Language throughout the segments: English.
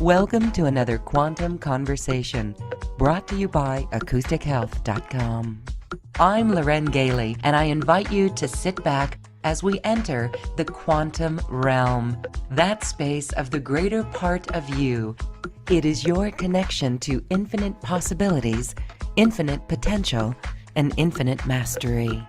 Welcome to another Quantum Conversation, brought to you by acoustichealth.com. I'm Loren Gailey, and I invite you to sit back as we enter the quantum realm, that space of the greater part of you. It is your connection to infinite possibilities, infinite potential, and infinite mastery.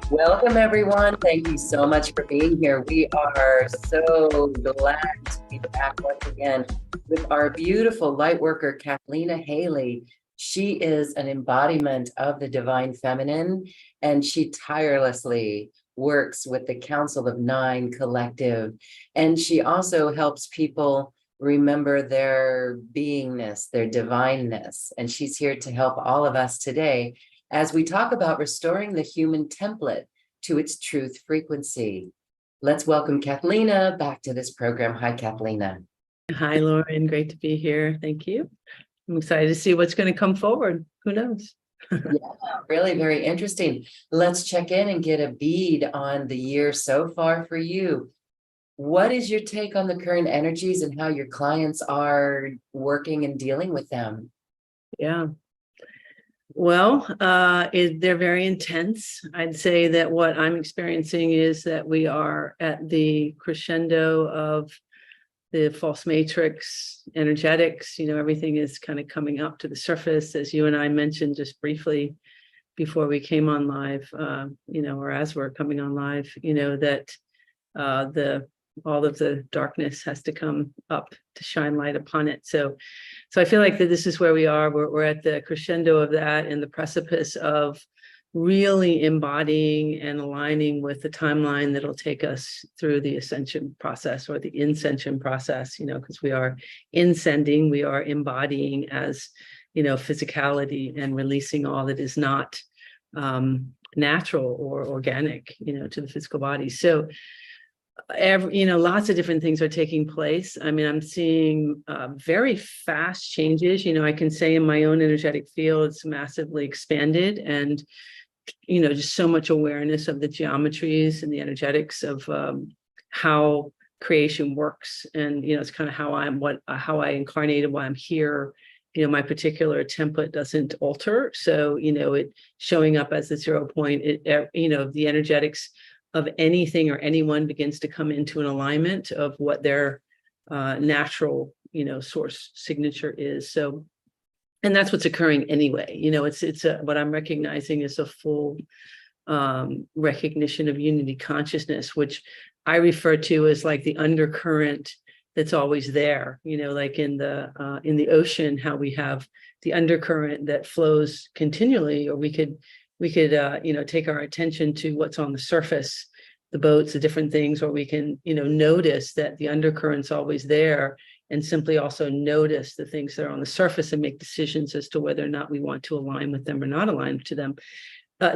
Welcome, everyone. Thank you so much for being here. We are so glad to be back once again with our beautiful light worker, Cathleena Hailley. She is an embodiment of the divine feminine, and she tirelessly works with the Council of Nine Collective. And she also helps people remember their beingness, their divineness. And she's here to help all of us today as we talk about restoring the human template to its truth frequency. Let's welcome Cathleena back to this program. Hi, Cathleena. Hi, Lauren. Great to be here. Thank you. I'm excited to see what's going to come forward. Who knows? Yeah, really very interesting. Let's check in and get a bead on the year so far for you. What is your take on the current energies and how your clients are working and dealing with them? Yeah. Well, they're very intense. I'd say that what I'm experiencing is that we are at the crescendo of the false matrix energetics. Everything is kind of coming up to the surface, as you and I mentioned just briefly before we came on live, or as we're coming on live, that all of the darkness has to come up to shine light upon it. So I feel like that this is where we are. We're at the crescendo of that and the precipice of really embodying and aligning with the timeline that'll take us through the ascension process or the ascension process, because we are ascending, we are embodying as, physicality and releasing all that is not natural or organic, to the physical body. So lots of different things are taking place. I mean, I'm seeing very fast changes. I can say in my own energetic field, it's massively expanded, and just so much awareness of the geometries and the energetics of how creation works. And it's kind of how I incarnated, why I'm here. My particular template doesn't alter. So it showing up as the 0 point. The energetics of anything or anyone begins to come into an alignment of what their natural, source signature is. So, and that's what's occurring anyway. It's what I'm recognizing is a full recognition of unity consciousness, which I refer to as like the undercurrent that's always there. Like in the ocean, how we have the undercurrent that flows continually, or we could take our attention to what's on the surface, the boats, the different things, or we can, notice that the undercurrent's always there, and simply also notice the things that are on the surface and make decisions as to whether or not we want to align with them or not align to them.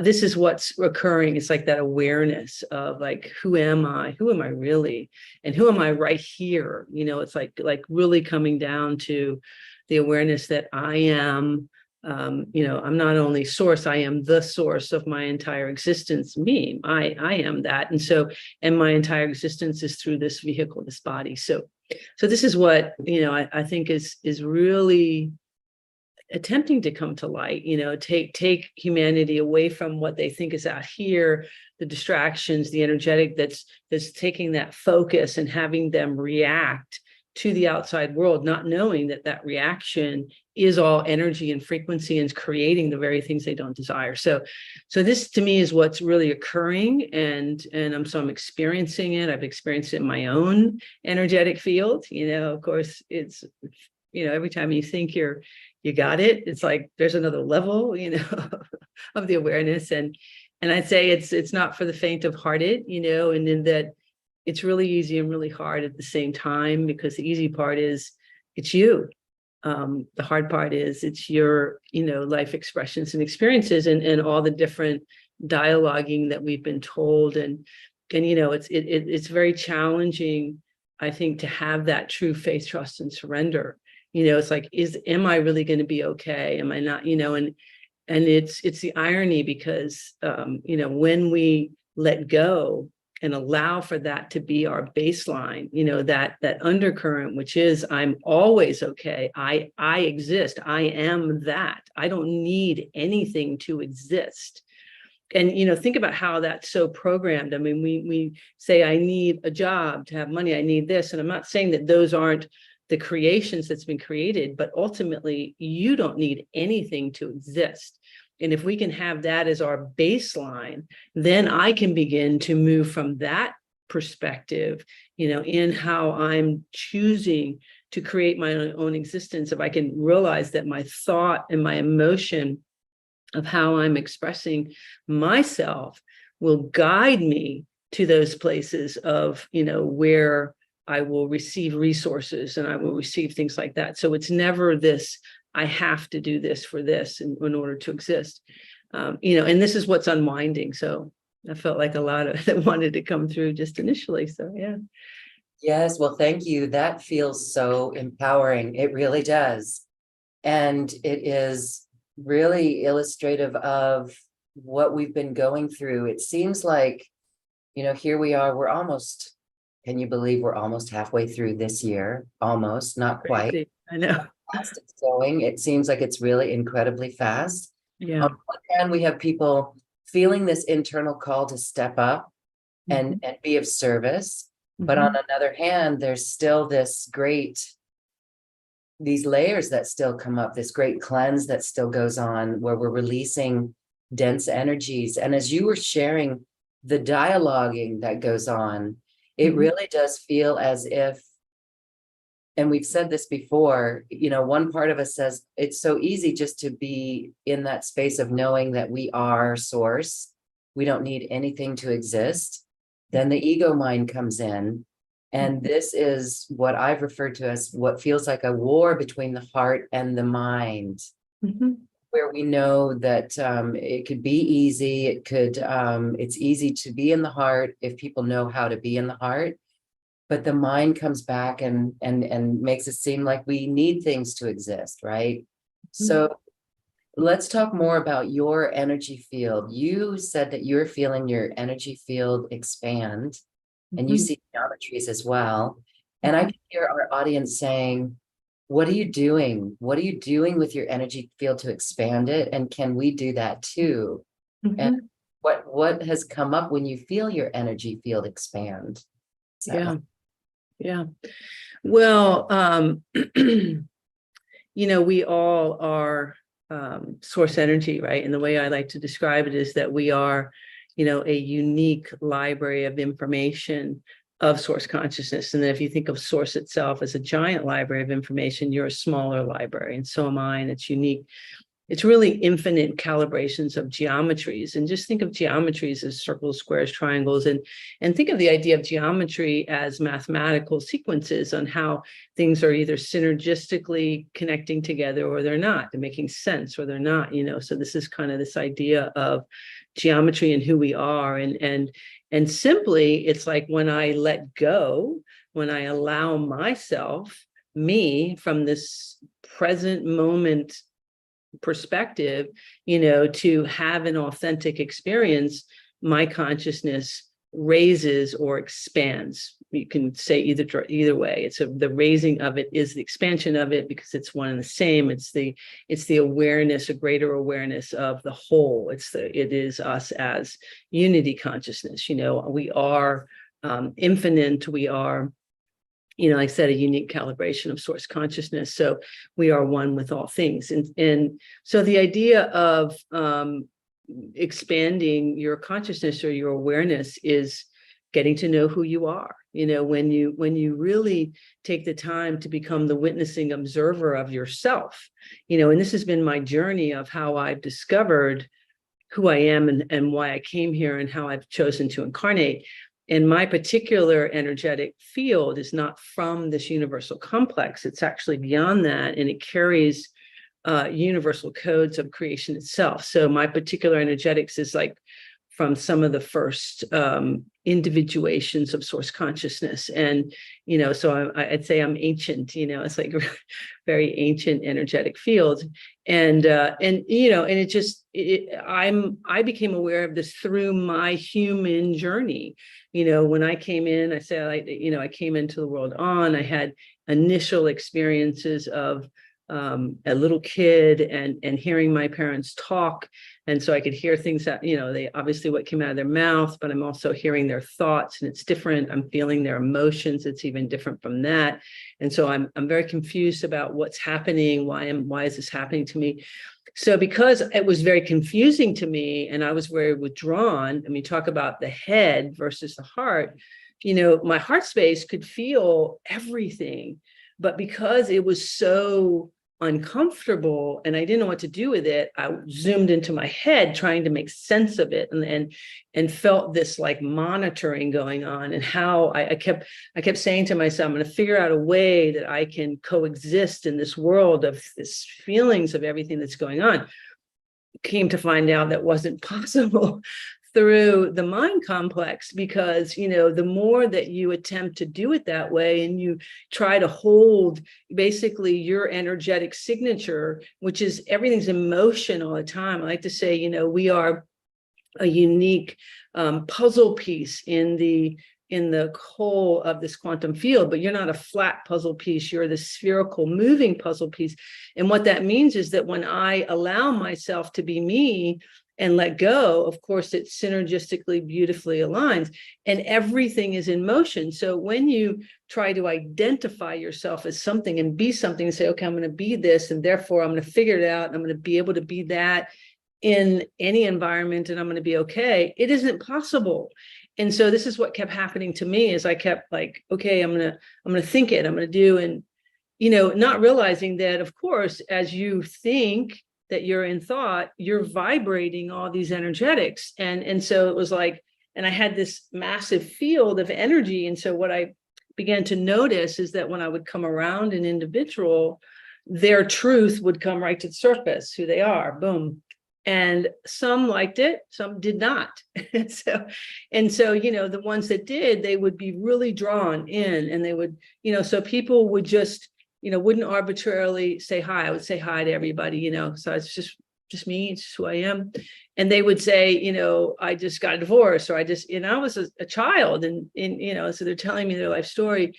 This is what's occurring. It's like that awareness of like, who am I? Who am I really? And who am I right here? It's like really coming down to the awareness that I am. I'm not only source, I am the source of my entire existence, me, I am that. And my entire existence is through this vehicle, this body. So this is what, I think is really attempting to come to light, take humanity away from what they think is out here, the distractions, the energetic that's taking that focus and having them react to the outside world, not knowing that reaction is all energy and frequency and is creating the very things they don't desire. So this to me is what's really occurring, and I'm experiencing it. I've experienced it in my own energetic field. Of course, it's every time you think you got it, it's like there's another level, of the awareness, and I'd say it's not for the faint of hearted, and in that it's really easy and really hard at the same time, because the easy part is it's you. The hard part is it's your, life expressions and experiences and all the different dialoguing that we've been told. And it's very challenging, I think, to have that true faith, trust, and surrender. It's like, am I really going to be okay? Am I not, and it's the irony, because, when we let go and allow for that to be our baseline, that undercurrent, which is I'm always okay. I exist. I am that. I don't need anything to exist. And, think about how that's so programmed. I mean, we say, I need a job to have money. I need this. And I'm not saying that those aren't the creations that's been created, but ultimately you don't need anything to exist. And if we can have that as our baseline, then I can begin to move from that perspective, in how I'm choosing to create my own existence. If I can realize that my thought and my emotion of how I'm expressing myself will guide me to those places of, where I will receive resources and I will receive things like that. So it's never this, I have to do this for this in order to exist. And this is what's unwinding. So I felt like a lot of that wanted to come through just initially. So, yeah. Yes, well, thank you. That feels so empowering. It really does. And it is really illustrative of what we've been going through. It seems like, here we are, we're almost, can you believe we're almost halfway through this year? Almost, not quite. Crazy. I know. Fast it's going. It seems like it's really incredibly fast. Yeah. On one hand, we have people feeling this internal call to step up and be of service. But on another hand, there's still these layers that still come up, this great cleanse that still goes on, where we're releasing dense energies. And as you were sharing the dialoguing that goes on, it really does feel as if, and we've said this before, one part of us says it's so easy just to be in that space of knowing that we are source. We don't need anything to exist. Then the ego mind comes in. And this is what I've referred to as what feels like a war between the heart and the mind, where we know that it could be easy. It's easy to be in the heart if people know how to be in the heart. But the mind comes back and makes it seem like we need things to exist, right? So let's talk more about your energy field. You said that you're feeling your energy field expand, and you see geometries as well. And I can hear our audience saying, what are you doing? What are you doing with your energy field to expand it? And can we do that too? And what has come up when you feel your energy field expand? Yeah. Well, we all are source energy, right? And the way I like to describe it is that we are, a unique library of information of source consciousness. And then if you think of source itself as a giant library of information, you're a smaller library, and so am I, and it's unique. It's really infinite calibrations of geometries. And just think of geometries as circles, squares, triangles, and think of the idea of geometry as mathematical sequences on how things are either synergistically connecting together or they're not. They're making sense or they're not, So this is kind of this idea of geometry and who we are. And simply, it's like when I let go, when I allow myself, me, from this present moment perspective, to have an authentic experience, my consciousness raises or expands. You can say either way. It's the raising of it is the expansion of it, because it's one and the same. It's the awareness, a greater awareness of the whole. It is us as unity consciousness. We are infinite. We are, like I said, a unique calibration of source consciousness. So we are one with all things. And so the idea of expanding your consciousness or your awareness is getting to know who you are. When you really take the time to become the witnessing observer of yourself, and this has been my journey of how I've discovered who I am and why I came here and how I've chosen to incarnate. And my particular energetic field is not from this universal complex. It's actually beyond that, and it carries universal codes of creation itself. So my particular energetics is like from some of the first individuations of source consciousness. And, so I'd say I'm ancient, it's like a very ancient energetic field. And it just, I became aware of this through my human journey. When I came in, I came into the world I had initial experiences of a little kid and hearing my parents talk. And so I could hear things that, they obviously what came out of their mouth, but I'm also hearing their thoughts, and it's different. I'm feeling their emotions. It's even different from that. And so I'm very confused about what's happening. Why is this happening to me? So because it was very confusing to me and I was very withdrawn, talk about the head versus the heart, my heart space could feel everything, but because it was so uncomfortable and I didn't know what to do with it, I zoomed into my head trying to make sense of it, and felt this like monitoring going on, and how I kept saying to myself, I'm going to figure out a way that I can coexist in this world of this feelings of everything that's going on. Came to find out that wasn't possible through the mind complex, because the more that you attempt to do it that way and you try to hold basically your energetic signature, which is everything's in motion all the time. I like to say, we are a unique puzzle piece in the whole of this quantum field, but you're not a flat puzzle piece, you're the spherical moving puzzle piece. And what that means is that when I allow myself to be me and let go, of course, it synergistically beautifully aligns and everything is in motion. So when you try to identify yourself as something and be something and say, okay, I'm going to be this, and therefore I'm going to figure it out, and I'm going to be able to be that in any environment, and I'm going to be okay, it isn't possible. And so this is what kept happening to me, is I kept like, okay, I'm going to think it, I'm going to do, and, not realizing that, of course, as you think that you're in thought, you're vibrating all these energetics. And so it was like, and I had this massive field of energy. And so what I began to notice is that when I would come around an individual, their truth would come right to the surface, who they are, boom. And some liked it, some did not. And so, the ones that did, they would be really drawn in, and they would, so people would just, wouldn't arbitrarily say hi. I would say hi to everybody, so it's just me, it's just who I am. And they would say, I just got a divorce, or I just, I was a child, and so they're telling me their life story.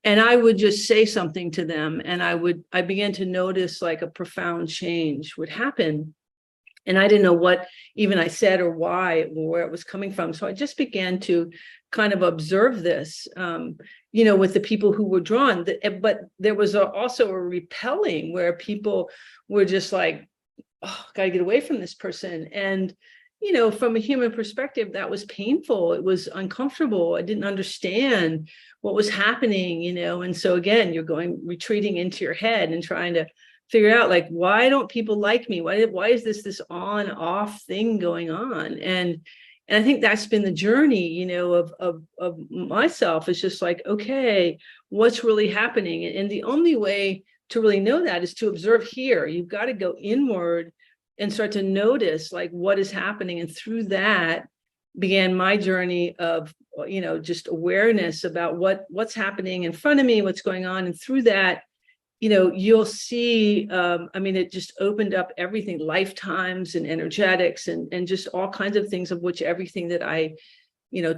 And I would just say something to them, and I began to notice like a profound change would happen. And I didn't know what even I said or why or where it was coming from. So I just began to kind of observe this, with the people who were drawn. But there was also a repelling where people were just like, oh, got to get away from this person. And, from a human perspective, that was painful. It was uncomfortable. I didn't understand what was happening, And so again, you're retreating into your head and trying to figure out, like, why don't people like me? Why is this on off thing going on? And I think that's been the journey, of myself. It's just like, okay, what's really happening? And the only way to really know that is to observe here. You've got to go inward and start to notice like what is happening. And through that began my journey of, just awareness about what's happening in front of me, what's going on. And through that, you'll see, it just opened up everything, lifetimes and energetics and just all kinds of things, of which everything that I,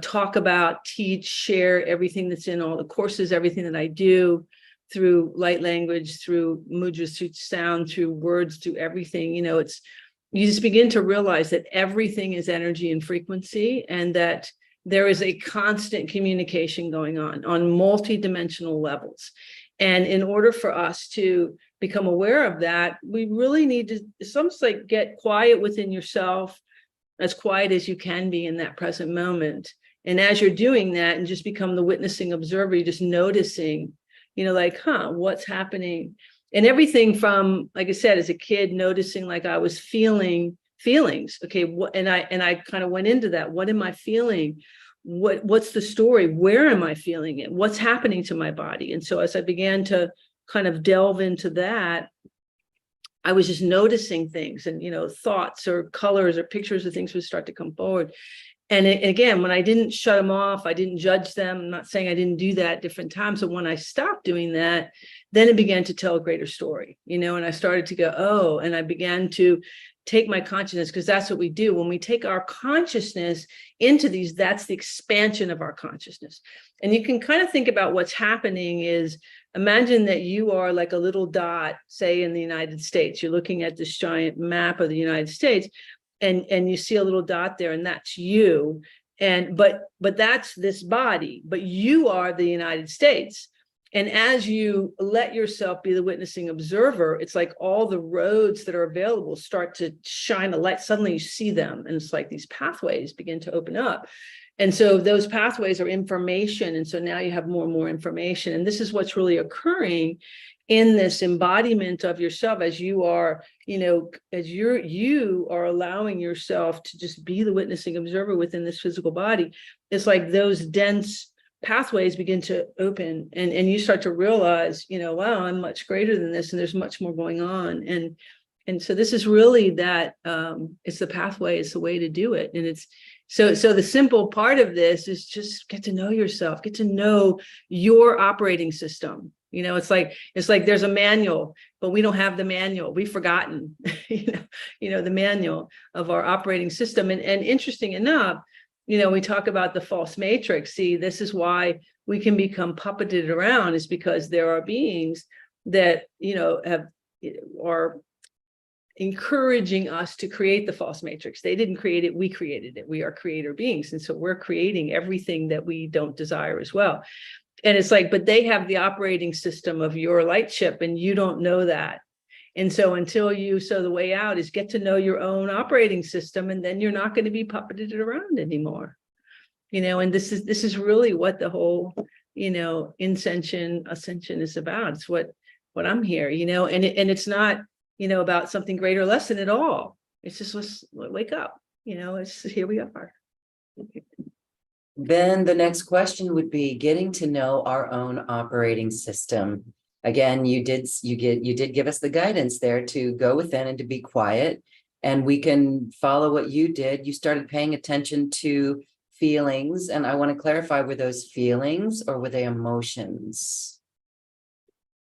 talk about, teach, share, everything that's in all the courses, everything that I do through light language, through mudras, through sound, through words, through everything, you just begin to realize that everything is energy and frequency, and that there is a constant communication going on multi-dimensional levels. And in order for us to become aware of that, we really need to, it's almost like get quiet within yourself, as quiet as you can be in that present moment. And as you're doing that and just become the witnessing observer, you're just noticing, like, what's happening? And everything from, like I said, as a kid, noticing like I was feeling feelings. Okay, and I kind of went into that. What am I feeling? What's the story? Where am I feeling it? What's happening to my body? And so as I began to kind of delve into that, I was just noticing things, and, thoughts or colors or pictures of things would start to come forward. And again, when I didn't shut them off, I didn't judge them. I'm not saying I didn't do that at different times. So when I stopped doing that, then it began to tell a greater story, and I started to go, oh, and I began to take my consciousness, because that's what we do. When we take our consciousness into these, that's the expansion of our consciousness. And you can kind of think about what's happening is, imagine that you are like a little dot, say in the United States. You're looking at this giant map of the United States, and you see a little dot there, and that's you. And but that's this body, but you are the United States. And as you let yourself be the witnessing observer, it's like all the roads that are available start to shine a light. Suddenly you see them, and it's like these pathways begin to open up. And so those pathways are information. And so now you have more and more information. And this is what's really occurring in this embodiment of yourself, as you are, as you are allowing yourself to just be the witnessing observer within this physical body. It's like those dense pathways begin to open, and you start to realize, wow, I'm much greater than this, and there's much more going on. And so this is really that, it's the pathway, it's the way to do it. And it's so the simple part of this is just get to know yourself, get to know your operating system. It's like there's a manual, but we don't have the manual. We've forgotten, the manual of our operating system. And interesting enough, we talk about the false matrix. See, this is why we can become puppeted around, is because there are beings that, are encouraging us to create the false matrix. They didn't create it, we created it. We are creator beings. And so we're creating everything that we don't desire as well. And it's like, but they have the operating system of your light ship, and you don't know that. And so the way out is get to know your own operating system, and then you're not going to be puppeted around anymore. And this is really what the whole, ascension is about. It's what I'm here, and it's not, about something greater or less than at all. It's just, let's wake up, it's here we are. Then the next question would be getting to know our own operating system. Again, you did give us the guidance there to go within and to be quiet, and we can follow what you did. You started paying attention to feelings, and I want to clarify, were those feelings or were they emotions?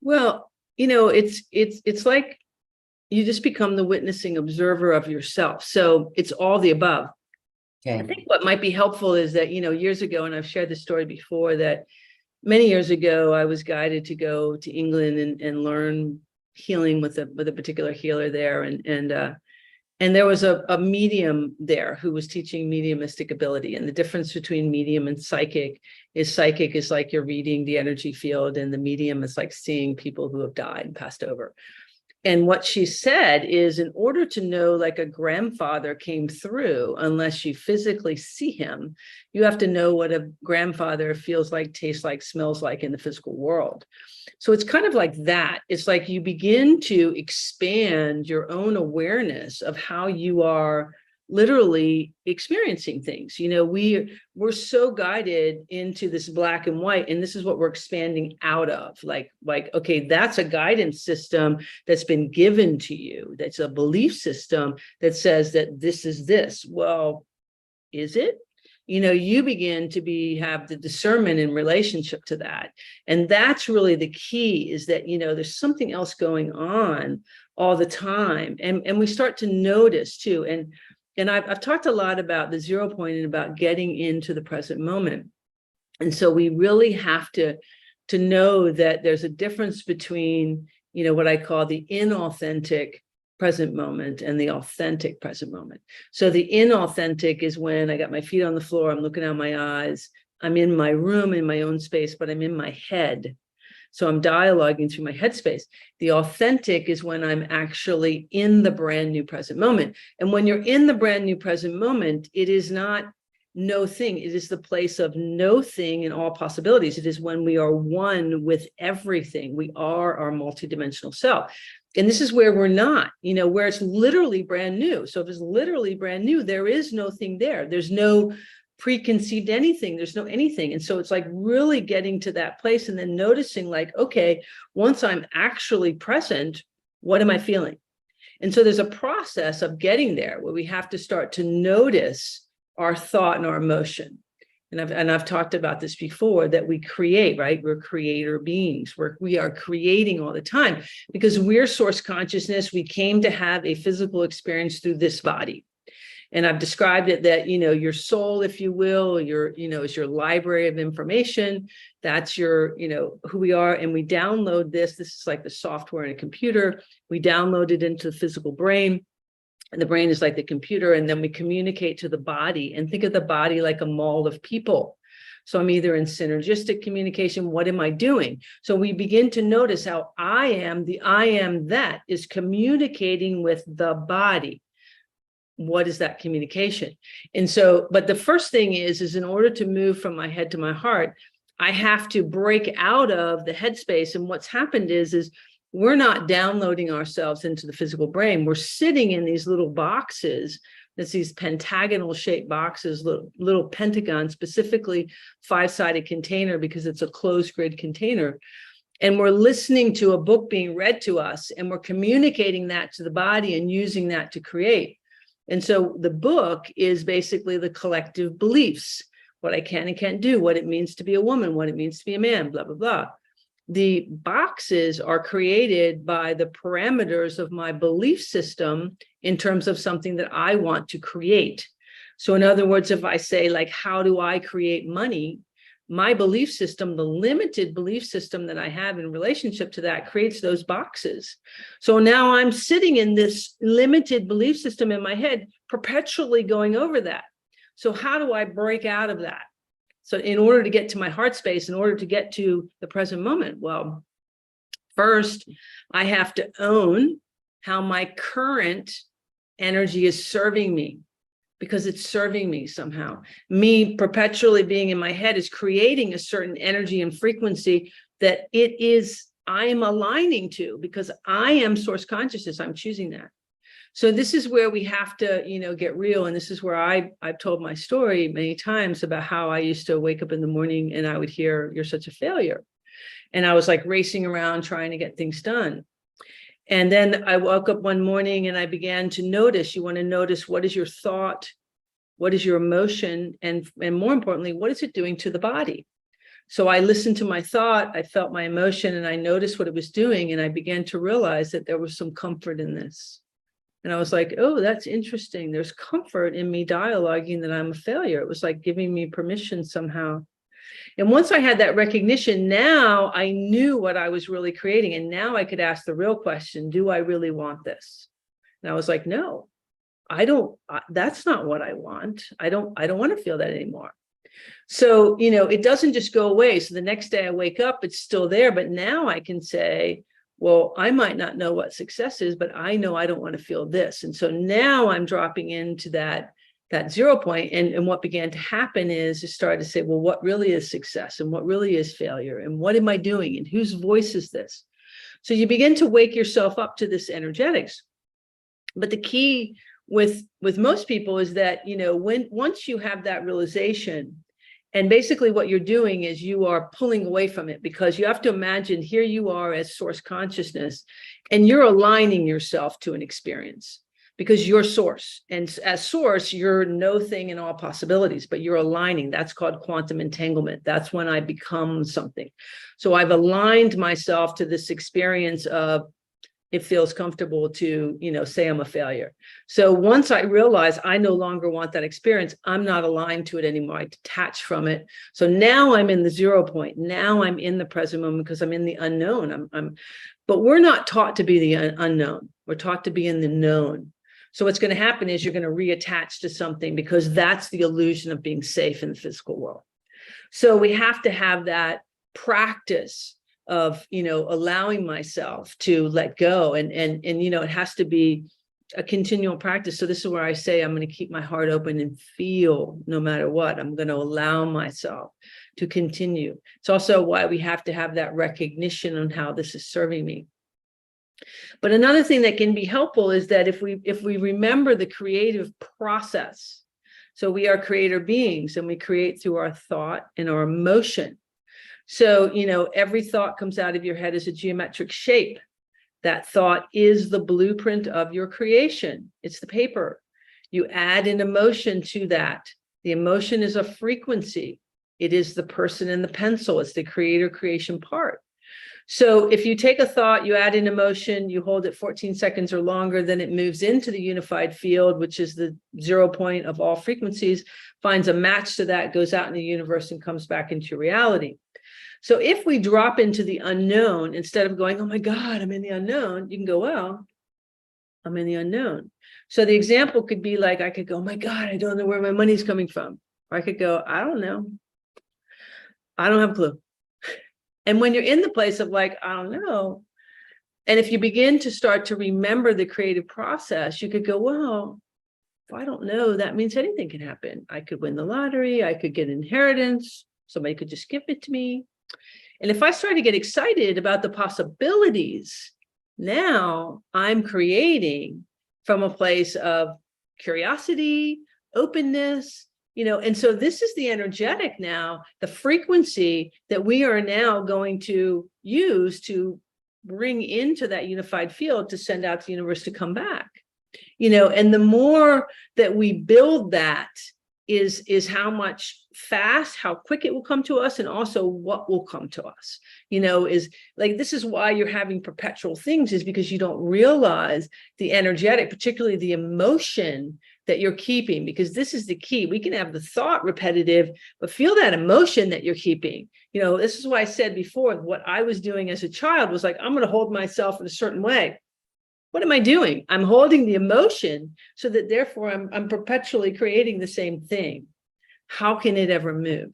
Well, it's like you just become the witnessing observer of yourself. So it's all the above. Okay. I think what might be helpful is that, years ago, and I've shared this story before, that many years ago, I was guided to go to England and learn healing with a particular healer there. And there was a medium there who was teaching mediumistic ability. And the difference between medium and psychic is like you're reading the energy field, and the medium is like seeing people who have died and passed over. And what she said is, in order to know like a grandfather came through, unless you physically see him, you have to know what a grandfather feels like, tastes like, smells like in the physical world. So it's kind of like that. It's like you begin to expand your own awareness of how you are literally experiencing things. We're so guided into this black and white, and this is what we're expanding out of. Like, okay, that's a guidance system that's been given to you. That's a belief system that says that this is this. Well, is it? You begin to have the discernment in relationship to that. And that's really the key, is that, there's something else going on all the time. And we start to notice too. And I've talked a lot about the 0 point and about getting into the present moment. And so we really have to know that there's a difference between, what I call the inauthentic present moment and the authentic present moment. So the inauthentic is when I got my feet on the floor, I'm looking out my eyes, I'm in my room, in my own space, but I'm in my head. So I'm dialoguing through my headspace. The authentic is when I'm actually in the brand new present moment. And when you're in the brand new present moment, it is not no thing. It is the place of no thing and all possibilities. It is when we are one with everything. We are our multidimensional self. And this is where we're not, where it's literally brand new. So if it's literally brand new, there is no thing there. There's no preconceived anything. There's no anything. And so it's like really getting to that place and then noticing like, okay, once I'm actually present, what am I feeling? And so there's a process of getting there where we have to start to notice our thought and our emotion. And I've talked about this before, that we create, right? We're creator beings. We are creating all the time because we're source consciousness. We came to have a physical experience through this body. And I've described it that, your soul, if you will, is your library of information. That's your, who we are. And we download this. This is like the software in a computer. We download it into the physical brain. And the brain is like the computer. And then we communicate to the body, and think of the body like a mall of people. So I'm either in synergistic communication. What am I doing? So we begin to notice how I am that is communicating with the body. What is that communication? And so, but the first thing is in order to move from my head to my heart, I have to break out of the headspace. And what's happened is we're not downloading ourselves into the physical brain. We're sitting in these little boxes. It's these pentagonal shaped boxes, little pentagons, specifically 5-sided container, because it's a closed grid container. And we're listening to a book being read to us, and we're communicating that to the body and using that to create. And so the book is basically the collective beliefs, what I can and can't do, what it means to be a woman, what it means to be a man, blah, blah, blah. The boxes are created by the parameters of my belief system in terms of something that I want to create. So in other words, if I say, like, how do I create money? My belief system, the limited belief system that I have in relationship to that, creates those boxes. So now I'm sitting in this limited belief system in my head, perpetually going over that. So how do I break out of that? So in order to get to my heart space, in order to get to the present moment, well, first, I have to own how my current energy is serving me, because it's serving me somehow. Me perpetually being in my head is creating a certain energy and frequency that I am aligning to, because I am source consciousness. I'm choosing that. So this is where we have to, get real. And this is where I've told my story many times about how I used to wake up in the morning and I would hear, "You're such a failure." And I was like racing around trying to get things done. And then I woke up one morning and I began to notice, you want to notice, what is your thought? What is your emotion? And more importantly, what is it doing to the body? So I listened to my thought, I felt my emotion, and I noticed what it was doing. And I began to realize that there was some comfort in this. And I was like, oh, that's interesting. There's comfort in me dialoguing that I'm a failure. It was like giving me permission somehow. And once I had that recognition, now I knew what I was really creating. And now I could ask the real question, do I really want this? And I was like, no, I don't, that's not what I want. I don't want to feel that anymore. So, it doesn't just go away. So the next day I wake up, it's still there. But now I can say, well, I might not know what success is, but I know I don't want to feel this. And so now I'm dropping into that 0 point. And what began to happen is to start to say, well, what really is success and what really is failure? And what am I doing? And whose voice is this? So you begin to wake yourself up to this energetics. But the key with most people is that, once you have that realization, and basically what you're doing is you are pulling away from it, because you have to imagine here you are as source consciousness, and you're aligning yourself to an experience because you're source. And as source, you're no thing in all possibilities, but you're aligning. That's called quantum entanglement. That's when I become something. So I've aligned myself to this experience of, it feels comfortable to, say I'm a failure. So once I realize I no longer want that experience, I'm not aligned to it anymore. I detach from it. So now I'm in the 0 point. Now I'm in the present moment because I'm in the unknown. But we're not taught to be the unknown. We're taught to be in the known. So what's going to happen is you're going to reattach to something because that's the illusion of being safe in the physical world. So we have to have that practice of, allowing myself to let go. And it has to be a continual practice. So this is where I say, I'm going to keep my heart open and feel no matter what. I'm going to allow myself to continue. It's also why we have to have that recognition on how this is serving me. But another thing that can be helpful is that if we remember the creative process, so we are creator beings and we create through our thought and our emotion. So, every thought comes out of your head as a geometric shape. That thought is the blueprint of your creation. It's the paper. You add an emotion to that. The emotion is a frequency. It is the person and the pencil. It's the creator creation part. So if you take a thought, you add an emotion, you hold it 14 seconds or longer, then it moves into the unified field, which is the 0 point of all frequencies, finds a match to that, goes out in the universe and comes back into reality. So if we drop into the unknown, instead of going, oh my God, I'm in the unknown, you can go, well, I'm in the unknown. So the example could be like, I could go, oh my God, I don't know where my money's coming from. Or I could go, I don't know. I don't have a clue. And when you're in the place of like, I don't know, and if you begin to start to remember the creative process, you could go, well, if I don't know, that means anything can happen. I could win the lottery. I could get inheritance. Somebody could just give it to me. And if I start to get excited about the possibilities, now I'm creating from a place of curiosity, openness, and so this is the energetic now, the frequency that we are now going to use to bring into that unified field to send out to the universe to come back. And the more that we build that is how much how quick it will come to us, and also what will come to us, is like, this is why you're having perpetual things, is because you don't realize the energetic, particularly the emotion that you're keeping, because this is the key. We can have the thought repetitive, but feel that emotion that you're keeping. This is why I said before, what I was doing as a child was like, I'm going to hold myself in a certain way. What am I doing? I'm holding the emotion so that therefore I'm perpetually creating the same thing. How can it ever move?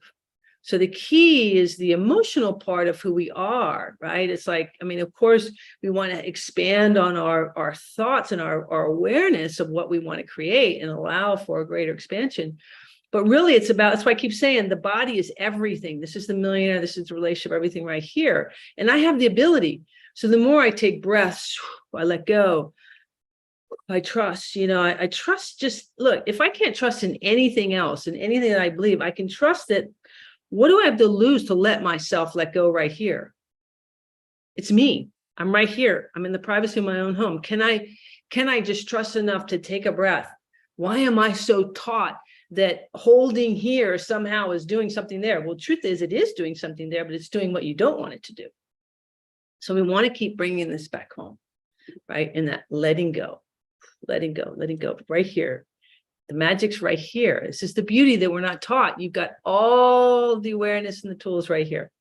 So the key is the emotional part of who we are, right? It's like, of course, we want to expand on our thoughts and our awareness of what we want to create and allow for a greater expansion. But really, that's why I keep saying the body is everything. This is the millionaire. This is the relationship, everything right here. And I have the ability. So the more I take breaths, I let go. I trust, I trust. Just look, if I can't trust in anything else, in anything that I believe, I can trust that. What do I have to lose to let myself let go right here? It's me. I'm right here. I'm in the privacy of my own home. Can I just trust enough to take a breath? Why am I so taught that holding here somehow is doing something there? Well, truth is, it is doing something there, but it's doing what you don't want it to do. So we want to keep bringing this back home, right? And that letting go right here. The magic's right here. This is the beauty that we're not taught. You've got all the awareness and the tools right here.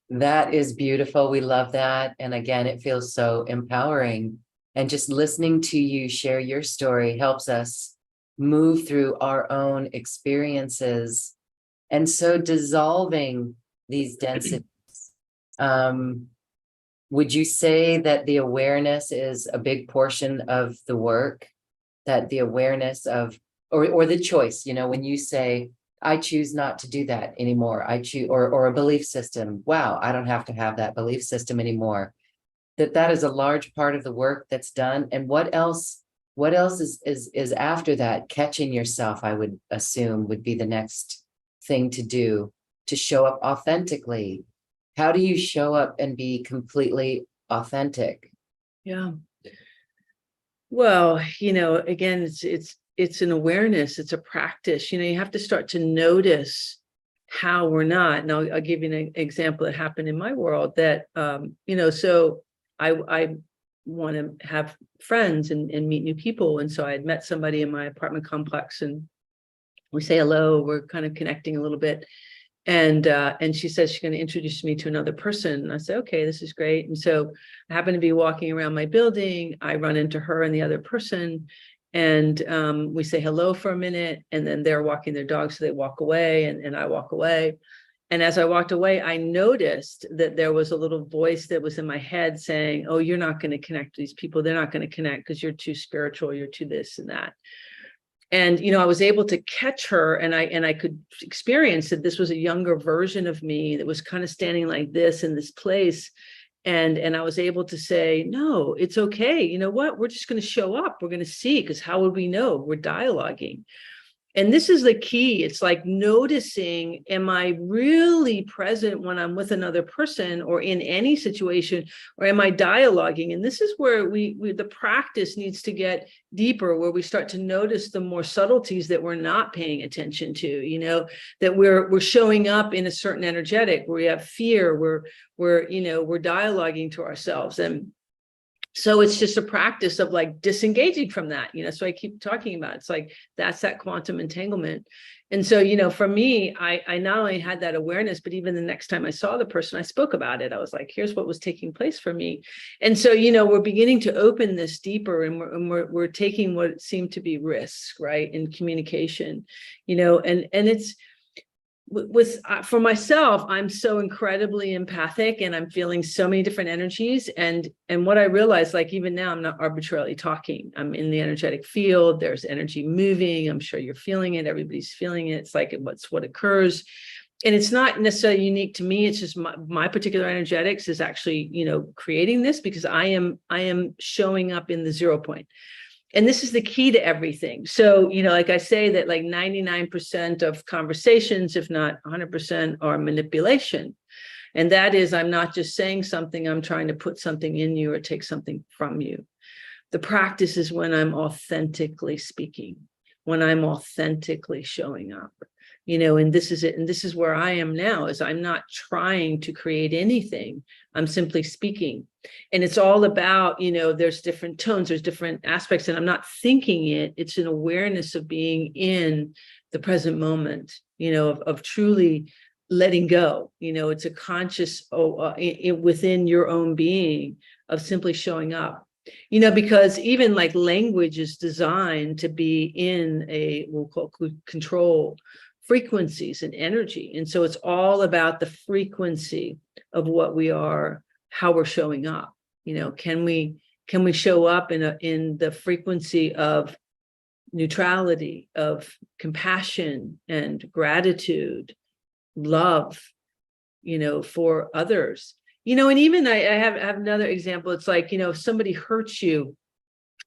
That is beautiful. We love that. And again, it feels so empowering. And just listening to you share your story helps us move through our own experiences. And so dissolving these densities. Would you say that the awareness is a big portion of the work? That the awareness of, or the choice, when you say, I choose not to do that anymore. I choose, or a belief system. Wow, I don't have to have that belief system anymore. That is a large part of the work that's done. And what else is after that? Catching yourself, I would assume, would be the next thing to do, to show up authentically. How do you show up and be completely authentic? Yeah. Well, again, it's an awareness. It's a practice. You have to start to notice how we're not. Now, I'll give you an example that happened in my world that, so I want to have friends and meet new people. And so I had met somebody in my apartment complex, and we say hello. We're kind of connecting a little bit. And she says she's going to introduce me to another person. And I say, okay, this is great. And so I happen to be walking around my building. I run into her and the other person, and we say hello for a minute, and then they're walking their dog, so they walk away, and I walk away. And as I walked away, I noticed that there was a little voice that was in my head saying, oh, you're not going to connect with these people. They're not going to connect because you're too spiritual. You're too this and that. And, I was able to catch her, and I could experience that this was a younger version of me that was kind of standing like this in this place. And I was able to say, no, it's okay. You know what? We're just going to show up. We're going to see, because how would we know? We're dialoguing. And this is the key. It's like noticing, am I really present when I'm with another person or in any situation, or am I dialoguing? And this is where the practice needs to get deeper, where we start to notice the more subtleties that we're not paying attention to, you know, that we're showing up in a certain energetic, where we have fear, we're dialoguing to ourselves. And so it's just a practice of like disengaging from that, you know, so I keep talking about, it's like, that's that quantum entanglement. And so, you know, for me, I not only had that awareness, but even the next time I saw the person, I spoke about it. I was like, here's what was taking place for me. And so, you know, we're beginning to open this deeper, and we're taking what seemed to be risks, right, in communication, you know, and it's, for myself, I'm so incredibly empathic, and I'm feeling so many different energies. And what I realized, like, even now, I'm not arbitrarily talking. I'm in the energetic field. There's energy moving. I'm sure you're feeling it. Everybody's feeling it. It's like, what occurs. And it's not necessarily unique to me. It's just my particular energetics is actually, you know, creating this, because I am showing up in the 0 point. And this is the key to everything. So, you know, like I say that like 99% of conversations, if not 100%, are manipulation. And that is, I'm not just saying something, I'm trying to put something in you or take something from you. The practice is when I'm authentically speaking, when I'm authentically showing up, you know, and this is it. And this is where I am now, is I'm not trying to create anything. I'm simply speaking. And it's all about, you know, there's different tones, there's different aspects, and I'm not thinking it. It's an awareness of being in the present moment, you know, of truly letting go. You know, it's a conscious within your own being of simply showing up. You know, because even like language is designed to be in we'll call control frequencies and energy. And so it's all about the frequency of what we are, how we're showing up. You know, can we show up in the frequency of neutrality, of compassion and gratitude, love, you know, for others. You know, and even I have another example. It's like, you know, if somebody hurts you,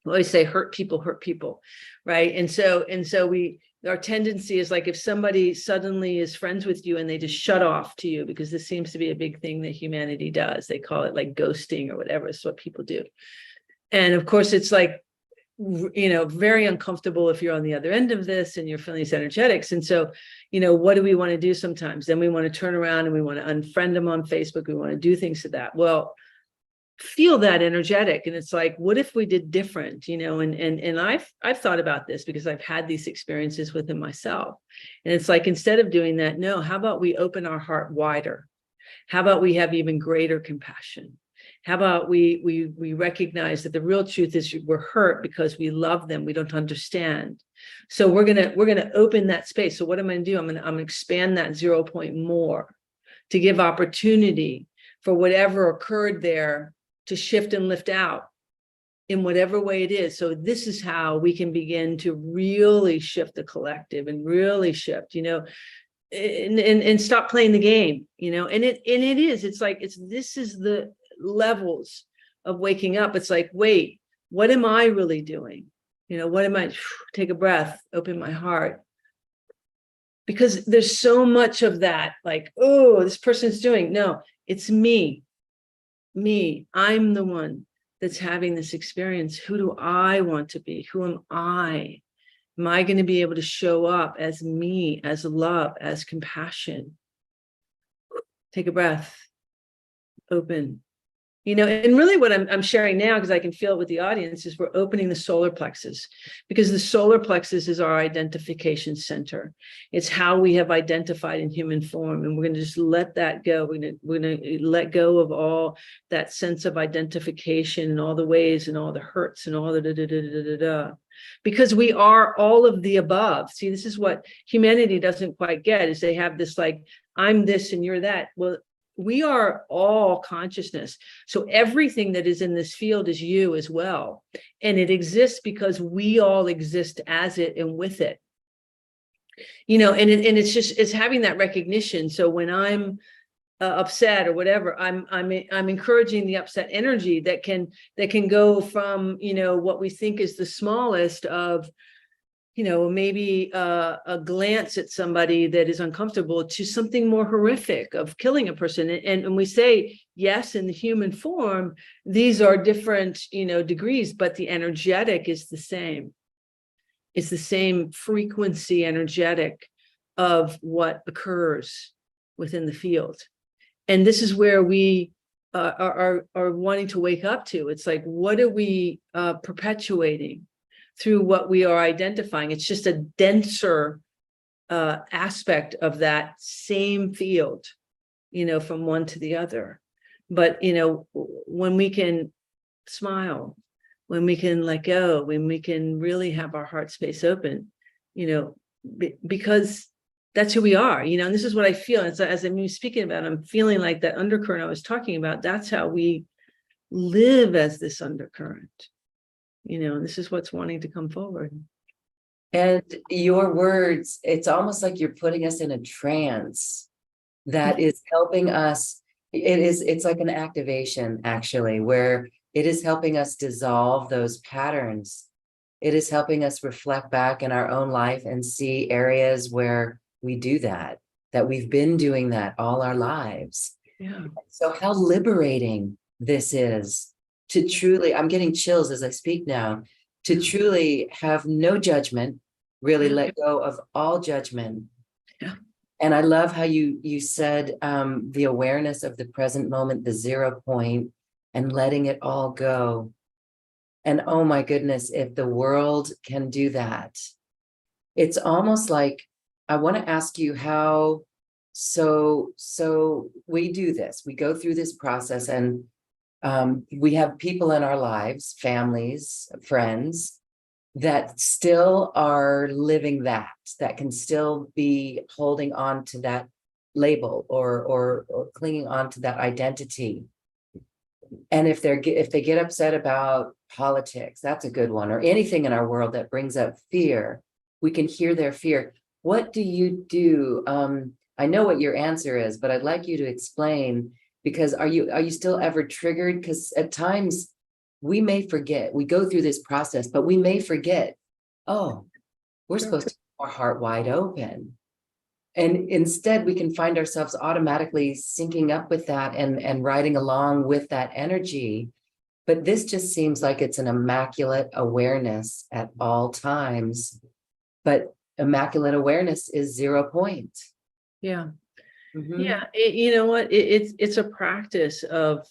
I always say hurt people, right? And so our tendency is like, if somebody suddenly is friends with you and they just shut off to you, because this seems to be a big thing that humanity does. They call it like ghosting or whatever. It's what people do. And of course, it's like, you know, very uncomfortable if you're on the other end of this and you're feeling these energetics. And so, you know, what do we want to do sometimes? Then we want to turn around and we want to unfriend them on Facebook. We want to do things to that. Well, feel that energetic. And it's like, what if we did different, you know? And I've thought about this because I've had these experiences within myself. And it's like, instead of doing that, no, how about we open our heart wider? How about we have even greater compassion? How about we recognize that the real truth is we're hurt because we love them. We don't understand. So we're gonna open that space. So what am I gonna do? I'm gonna expand that 0 point more to give opportunity for whatever occurred there to shift and lift out in whatever way it is. So this is how we can begin to really shift the collective and really shift, you know, and stop playing the game, you know. And it's like, this is the levels of waking up. It's like, wait, what am I really doing? You know, what am I? Take a breath, open my heart. Because there's so much of that, like, oh, this person's doing. No, it's me. I'm the one that's having this experience. Who do I want to be? Who am I? Am I going to be able to show up as me, as love, as compassion? Take a breath, open. You know, and really what I'm sharing now, because I can feel it with the audience, is we're opening the solar plexus, because the solar plexus is our identification center. It's how we have identified in human form. And we're going to just let that go. We're going to let go of all that sense of identification and all the ways and all the hurts and all the because we are all of the above. See, this is what humanity doesn't quite get, is they have this like, I'm this and you're that. Well, we are all consciousness. So everything that is in this field is you as well. And it exists because we all exist as it and with it. You know, and it's having that recognition. So when I'm upset or whatever, I'm encouraging the upset energy that can go from, you know, what we think is the smallest of maybe a glance at somebody that is uncomfortable, to something more horrific of killing a person. And we say, yes, in the human form, these are different, degrees, but the energetic is the same. It's the same frequency energetic of what occurs within the field. And this is where we are wanting to wake up to. It's like, what are we perpetuating through what we are identifying? It's just a denser aspect of that same field, from one to the other. But, when we can smile, when we can let go, when we can really have our heart space open, because that's who we are, and this is what I feel. And so as I'm speaking about, I'm feeling like that undercurrent I was talking about, that's how we live, as this undercurrent, and this is what's wanting to come forward. And your words, it's almost like you're putting us in a trance that is helping us. It's like an activation, actually, where it is helping us dissolve those patterns. It is helping us reflect back in our own life and see areas where we do that we've been doing that all our lives. Yeah. So how liberating this is to truly, I'm getting chills as I speak now, to truly have no judgment, really let go of all judgment. Yeah. And I love how you said the awareness of the present moment, the 0 point, and letting it all go. And oh my goodness, if the world can do that, it's almost like, I want to ask you how, so we do this, we go through this process, and we have people in our lives, families, friends, that still are living that can still be holding on to that label or clinging on to that identity. And if they get upset about politics, that's a good one, or anything in our world that brings up fear, we can hear their fear. What do you do? I know what your answer is, but I'd like you to explain, because are you still ever triggered? Because at times we may forget, we go through this process, but we may forget, oh, we're supposed to keep our heart wide open. And instead we can find ourselves automatically syncing up with that and riding along with that energy. But this just seems like it's an immaculate awareness at all times. But immaculate awareness is 0 point. Yeah. Mm-hmm. Yeah. You know what? It's a practice of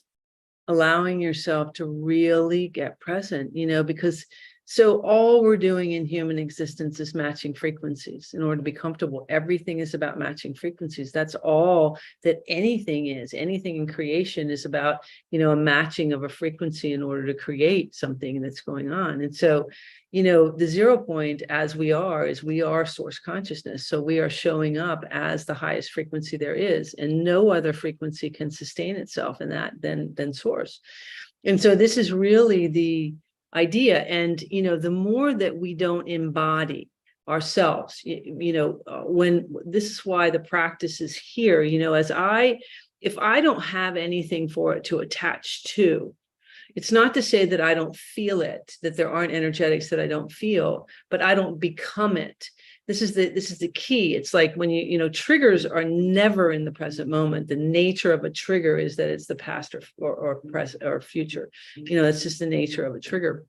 allowing yourself to really get present, because so all we're doing in human existence is matching frequencies in order to be comfortable. Everything is about matching frequencies. That's all that anything is. Anything in creation is about, a matching of a frequency in order to create something that's going on. And so, the 0 point, as we are source consciousness. So we are showing up as the highest frequency there is, and no other frequency can sustain itself in that than source. And so this is really the idea. And, the more that we don't embody ourselves, when this is why the practice is here, if I don't have anything for it to attach to, it's not to say that I don't feel it, that there aren't energetics that I don't feel, but I don't become it. This is the key. It's like when triggers are never in the present moment. The nature of a trigger is that it's the past or present or future. That's just the nature of a trigger.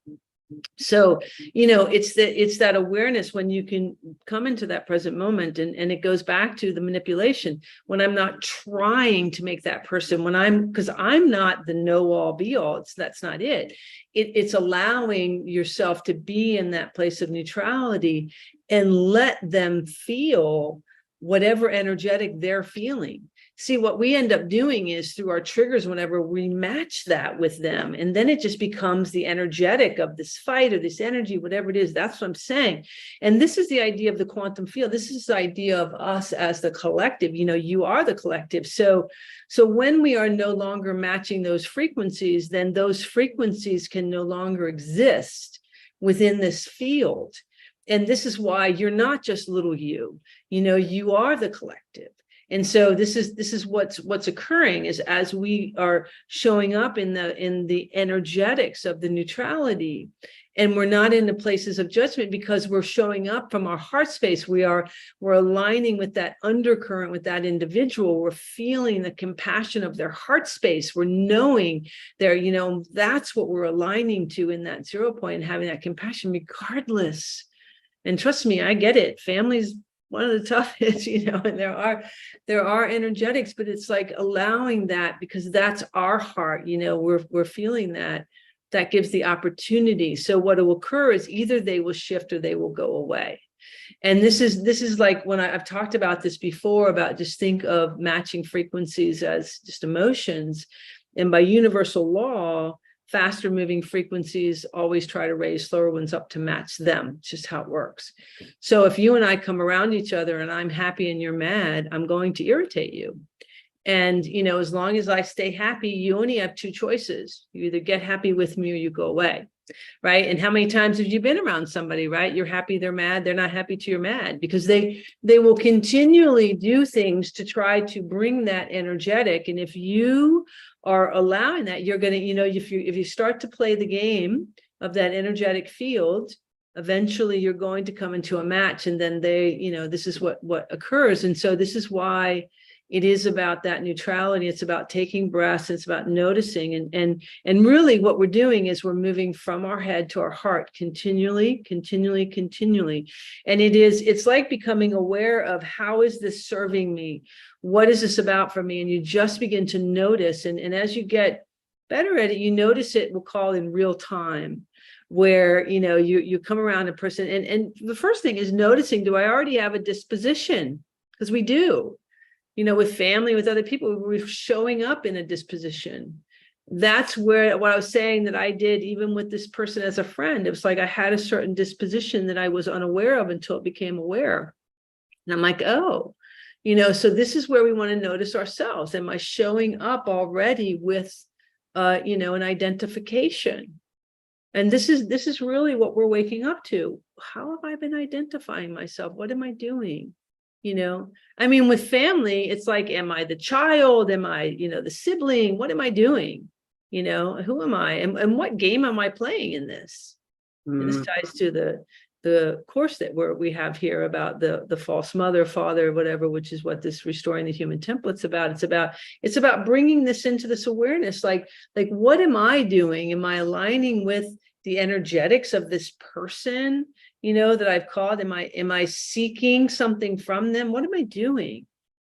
So, it's that awareness when you can come into that present moment, and it goes back to the manipulation. When I'm not trying to make that person, because I'm not the know-all be-all, that's not it. It's allowing yourself to be in that place of neutrality and let them feel whatever energetic they're feeling. See, what we end up doing is through our triggers, whenever we match that with them, and then it just becomes the energetic of this fight or this energy, whatever it is. That's what I'm saying. And this is the idea of the quantum field. This is the idea of us as the collective. You are the collective. So when we are no longer matching those frequencies, then those frequencies can no longer exist within this field. And this is why you're not just little you are the collective. And so this is what's occurring is as we are showing up in the energetics of the neutrality, And we're not in the places of judgment because we're showing up from our heart space. We're aligning with that undercurrent, with that individual. We're feeling the compassion of their heart space. We're knowing their, that's what we're aligning to in that 0 point, and having that compassion regardless. And trust me, I get it. Family's one of the toughest, and there are energetics, but it's like allowing that, because that's our heart, we're feeling that. That gives the opportunity. So what will occur is either they will shift or they will go away. And this is like when I've talked about this before, about just think of matching frequencies as just emotions. And by universal law, faster moving frequencies always try to raise slower ones up to match them. It's just how it works. So if you and I come around each other and I'm happy and you're mad, I'm going to irritate you. And, as long as I stay happy, you only have two choices. You either get happy with me or you go away. Right. And how many times have you been around somebody, right? You're happy, they're mad, they're not happy till you're mad, because they will continually do things to try to bring that energetic. And if you are allowing that, you're going to, if you start to play the game of that energetic field, eventually you're going to come into a match. And then this is what occurs. And so this is why it is about that neutrality. It's about taking breaths. It's about noticing. And really what we're doing is we're moving from our head to our heart continually. And it's like becoming aware of, how is this serving me? What is this about for me? And you just begin to notice. And as you get better at it, you notice it, we'll call in real time, where, you come around a person. And the first thing is noticing, do I already have a disposition? Because we do. With family, with other people, we're showing up in a disposition. That's where what I was saying that I did, even with this person as a friend, it was like I had a certain disposition that I was unaware of until it became aware. And I'm like, oh, so this is where we want to notice ourselves. Am I showing up already with, an identification? And this is really what we're waking up to. How have I been identifying myself? What am I doing? With family, it's like, am I the child? Am I, the sibling? What am I doing? Who am I? And what game am I playing in this? And this ties to the course that we have here about the false mother, father, whatever, which is what this Restoring the Human Template's about. It's about bringing this into this awareness. Like what am I doing? Am I aligning with the energetics of this person, that I've called? Am I seeking something from them? What am I doing?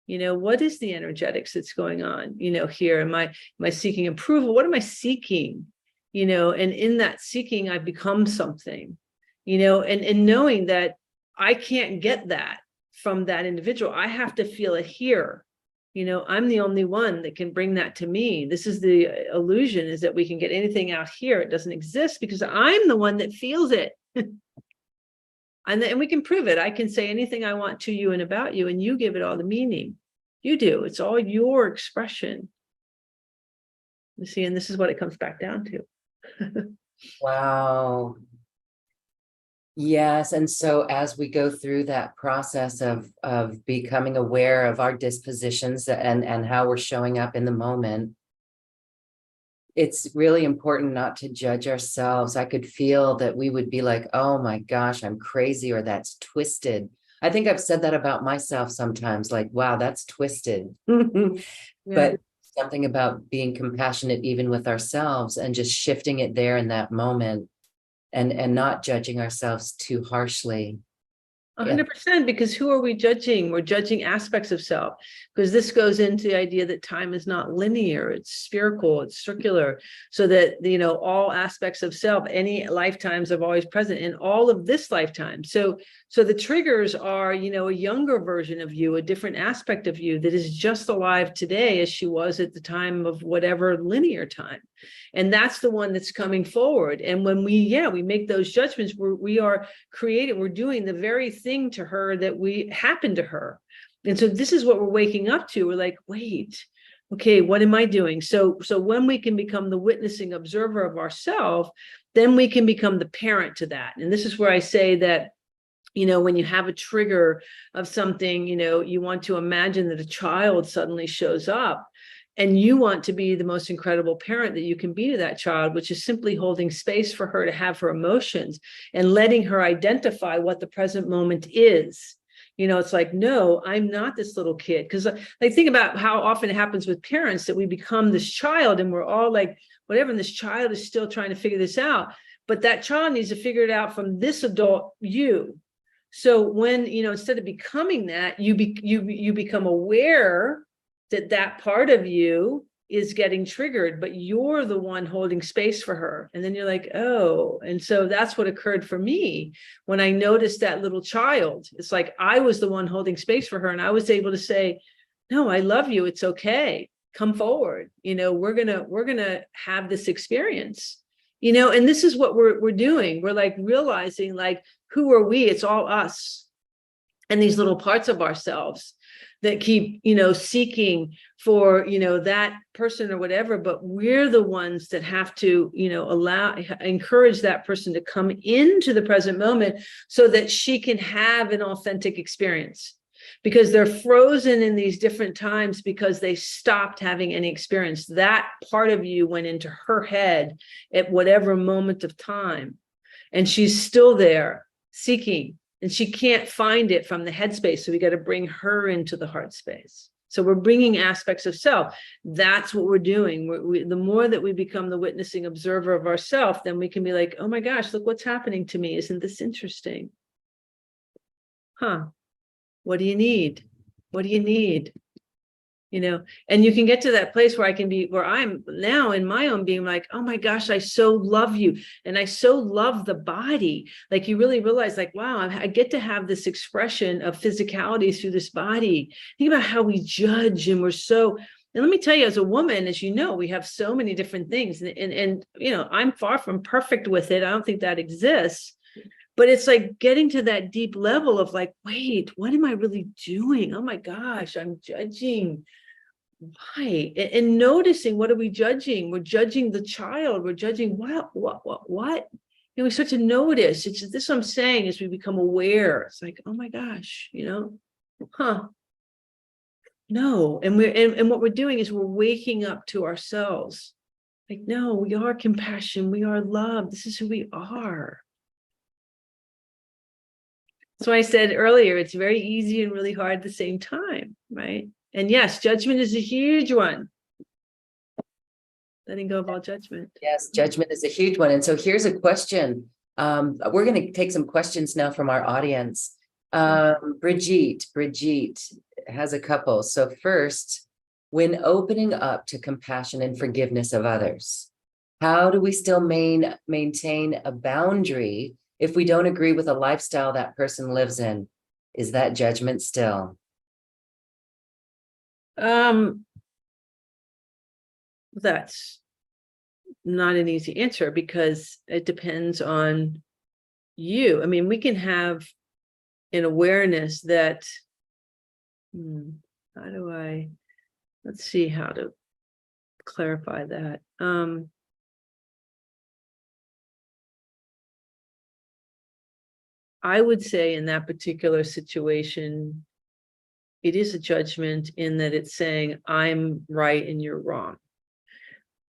What is the energetics that's going on, here? Am I seeking approval? What am I seeking? And in that seeking, I become something, and knowing that I can't get that from that individual. I have to feel it here. I'm the only one that can bring that to me. This is the illusion, is that we can get anything out here. It doesn't exist because I'm the one that feels it. And we can prove it. I can say anything I want to you and about you, and you give it all the meaning. You do. It's all your expression. You see, and this is what it comes back down to. Wow. Yes. And so as we go through that process of becoming aware of our dispositions and how we're showing up in the moment, it's really important not to judge ourselves. I could feel that we would be like, oh my gosh, I'm crazy, or that's twisted. I think I've said that about myself sometimes, like, wow, that's twisted. Yeah. But something about being compassionate even with ourselves and just shifting it there in that moment, and not judging ourselves too harshly. 100%, because who are we judging? We're judging aspects of self, because this goes into the idea that time is not linear, it's spherical, it's circular, so that, all aspects of self, any lifetimes are always present in all of this lifetime. So the triggers are, a younger version of you, a different aspect of you that is just alive today as she was at the time of whatever linear time. And that's the one that's coming forward. And when we make those judgments, we are creating, we're doing the very thing to her that happened to her. And so this is what we're waking up to. We're like, wait, okay, what am I doing? So when we can become the witnessing observer of ourselves, then we can become the parent to that. And this is where I say that, when you have a trigger of something, you want to imagine that a child suddenly shows up. And you want to be the most incredible parent that you can be to that child, which is simply holding space for her to have her emotions and letting her identify what the present moment is. It's like, no, I'm not this little kid. Because I think about how often it happens with parents that we become this child and we're all like, whatever, and this child is still trying to figure this out. But that child needs to figure it out from this adult you. So when, instead of becoming that, you become aware that part of you is getting triggered, but you're the one holding space for her. And then you're like, oh, and so that's what occurred for me when I noticed that little child. It's like I was the one holding space for her, and I was able to say, no, I love you. It's okay. Come forward. We're gonna have this experience. And this is what we're doing. We're like realizing, like, who are we? It's all us and these little parts of ourselves that keep, seeking for, that person or whatever, but we're the ones that have to, encourage that person to come into the present moment so that she can have an authentic experience, because they're frozen in these different times because they stopped having any experience. That part of you went into her head at whatever moment of time, and she's still there seeking. And she can't find it from the headspace. So we got to bring her into the heart space. So we're bringing aspects of self. That's what we're doing. The more that we become the witnessing observer of ourself, then we can be like, oh my gosh, look what's happening to me. Isn't this interesting? Huh? What do you need? What do you need? And you can get to that place where where I'm now in my own being like, oh my gosh, I so love you. And I so love the body. Like you really realize, like, wow, I get to have this expression of physicality through this body. Think about how we judge, and and let me tell you, as a woman, as you know, we have so many different things, and I'm far from perfect with it. I don't think that exists. But it's like getting to that deep level of like, wait, what am I really doing? Oh my gosh, I'm judging. Why? And noticing, what are we judging? We're judging the child. We're judging what? We start to notice. It's this what I'm saying, is we become aware. It's like, oh my gosh, huh? No. And what we're doing is we're waking up to ourselves. Like, no, we are compassion. We are love. This is who we are. So I said earlier, it's very easy and really hard at the same time, right? And yes, judgment is a huge one. Letting go of all judgment. Yes, judgment is a huge one. And so here's a question. We're going to take some questions now from our audience. Brigitte has a couple. So first, when opening up to compassion and forgiveness of others, how do we still maintain a boundary if we don't agree with a lifestyle that person lives in? Is that judgment still? That's not an easy answer, because it depends on you. I mean, we can have an awareness that, let's see how to clarify that. I would say in that particular situation, it is a judgment in that it's saying, I'm right and you're wrong.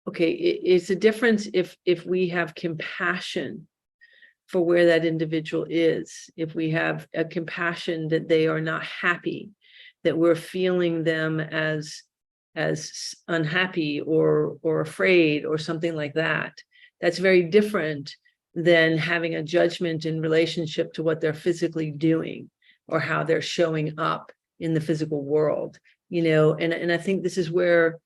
Okay, it's a difference if we have compassion for where that individual is, if we have a compassion that they are not happy, that we're feeling them as unhappy or afraid or something like that. That's very different than having a judgment in relationship to what they're physically doing or how they're showing up in the physical world, and I think this is where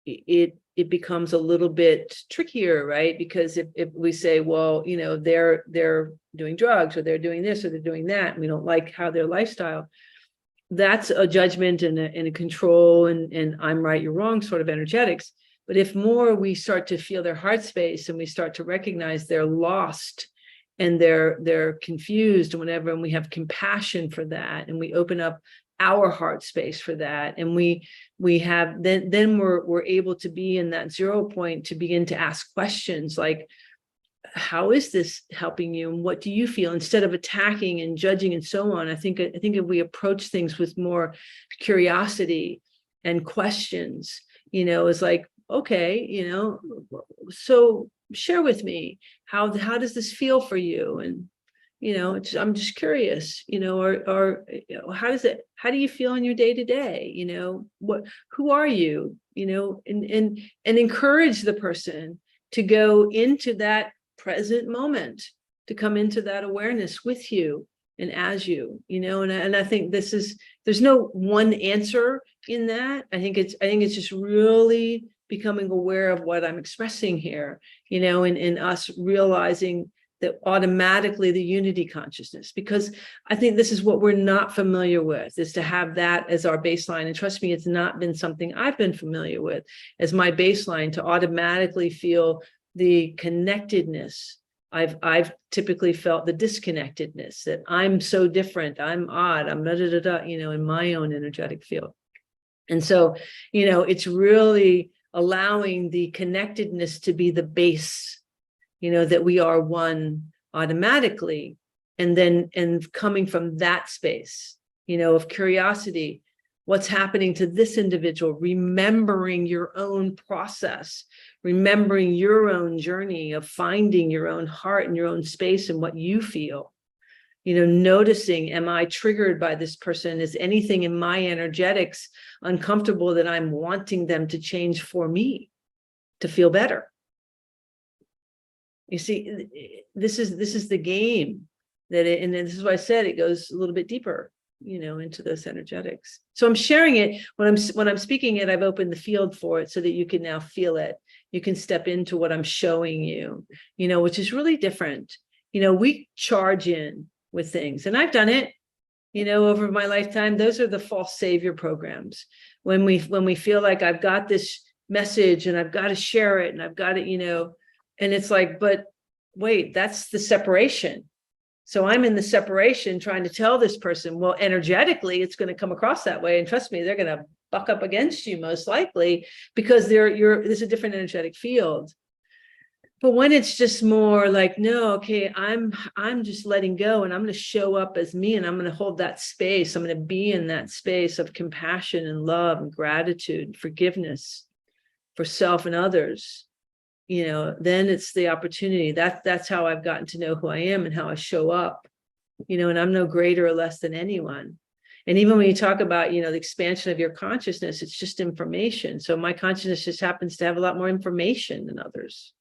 it becomes a little bit trickier, right? Because if we say, well, they're doing drugs, or they're doing this, or they're doing that, and we don't like how their lifestyle, that's a judgment and a control and I'm right, you're wrong sort of energetics. But if more we start to feel their heart space, and we start to recognize they're lost and they're confused and whatever, and we have compassion for that, and we open up our heart space for that, and we have then we're able to be in that 0 point to begin to ask questions like, how is this helping you, and what do you feel, instead of attacking and judging and so on. I think if we approach things with more curiosity and questions, is like, okay, so share with me, how does this feel for you? And, I'm just curious, or how do you feel in your day to day? Who are you? And encourage the person to go into that present moment, to come into that awareness with you and as you, and I think there's no one answer in that. I think it's just really becoming aware of what I'm expressing here, and us realizing that automatically the unity consciousness, because I think this is what we're not familiar with, is to have that as our baseline. And trust me, it's not been something I've been familiar with as my baseline, to automatically feel the connectedness. I've typically felt the disconnectedness, that I'm so different, I'm odd, I'm da da da da, in my own energetic field. And so, it's really allowing the connectedness to be the base, that we are one automatically, and coming from that space, of curiosity, what's happening to this individual, remembering your own process, remembering your own journey of finding your own heart and your own space and what you feel, noticing, am I triggered by this person? Is anything in my energetics uncomfortable that I'm wanting them to change for me to feel better? You see, this is the game and this is why I said it goes a little bit deeper, into those energetics. So I'm sharing it when I'm speaking it. I've opened the field for it so that you can now feel it. You can step into what I'm showing you, which is really different. We charge in with things, and I've done it, over my lifetime. Those are the false savior programs. When we feel like I've got this message and I've got to share it and I've got it, and it's like, but wait, that's the separation. So I'm in the separation trying to tell this person, well, energetically, it's going to come across that way. And trust me, they're going to buck up against you most likely, because there's a different energetic field. But when it's just more like, no, okay, I'm just letting go, and I'm going to show up as me, and I'm going to hold that space. I'm going to be in that space of compassion and love and gratitude and forgiveness for self and others. Then it's the opportunity. That's how I've gotten to know who I am and how I show up, and I'm no greater or less than anyone. And even when you talk about, the expansion of your consciousness, it's just information. So my consciousness just happens to have a lot more information than others.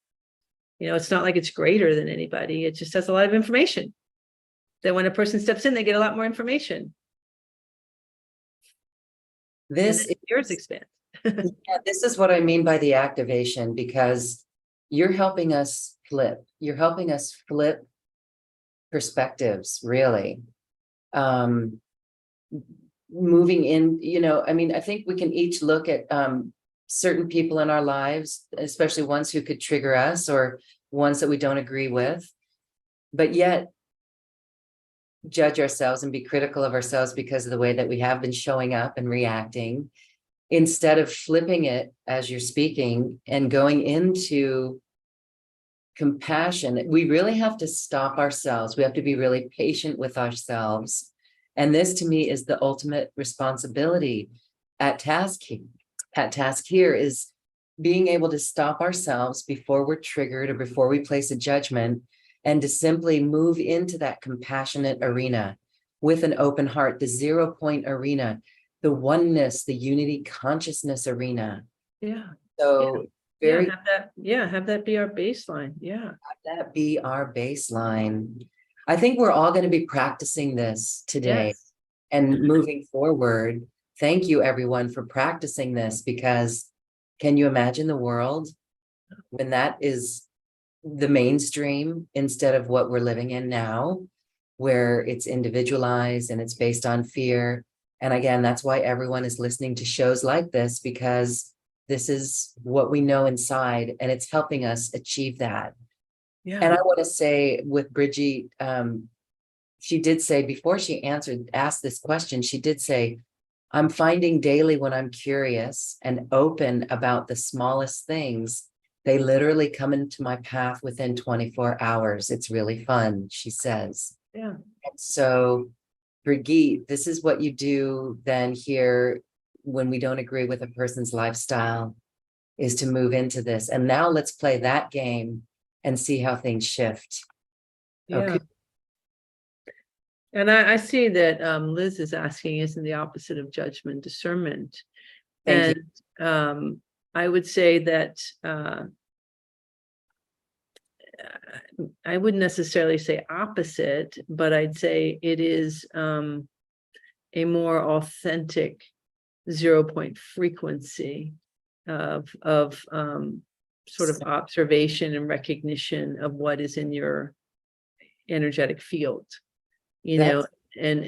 It's not like it's greater than anybody. It just has a lot of information. That when a person steps in, they get a lot more information. Yours expands. Yeah, this is what I mean by the activation, because you're helping us flip. You're helping us flip perspectives, really. Moving in, I think we can each look at certain people in our lives, especially ones who could trigger us or ones that we don't agree with, but yet judge ourselves and be critical of ourselves because of the way that we have been showing up and reacting, instead of flipping it as you're speaking and going into compassion. We really have to stop ourselves. We have to be really patient with ourselves. And this, to me, is the ultimate responsibility at task here is being able to stop ourselves before we're triggered or before we place a judgment, and to simply move into that compassionate arena with an open heart, the 0 point arena, the oneness, the unity consciousness arena. Yeah. So have that be our baseline. Yeah. Have that be our baseline. I think we're all going to be practicing this today. Yes. And moving forward. Thank you, everyone, for practicing this, because can you imagine the world when that is the mainstream instead of what we're living in now, where it's individualized and it's based on fear? And again, that's why everyone is listening to shows like this, because this is what we know inside, and it's helping us achieve that. Yeah. And I want to say with Bridgie, she did say before she asked this question, she did say, I'm finding daily when I'm curious and open about the smallest things, they literally come into my path within 24 hours. It's really fun, she says. Yeah. And so, Brigitte, this is what you do then here when we don't agree with a person's lifestyle is to move into this. And now let's play that game and see how things shift. Yeah. Okay. And I see that Liz is asking, isn't the opposite of judgment discernment? Thank And I would say that I wouldn't necessarily say opposite, but I'd say it is a more authentic 0 point frequency of sort of observation and recognition of what is in your energetic field, you know, and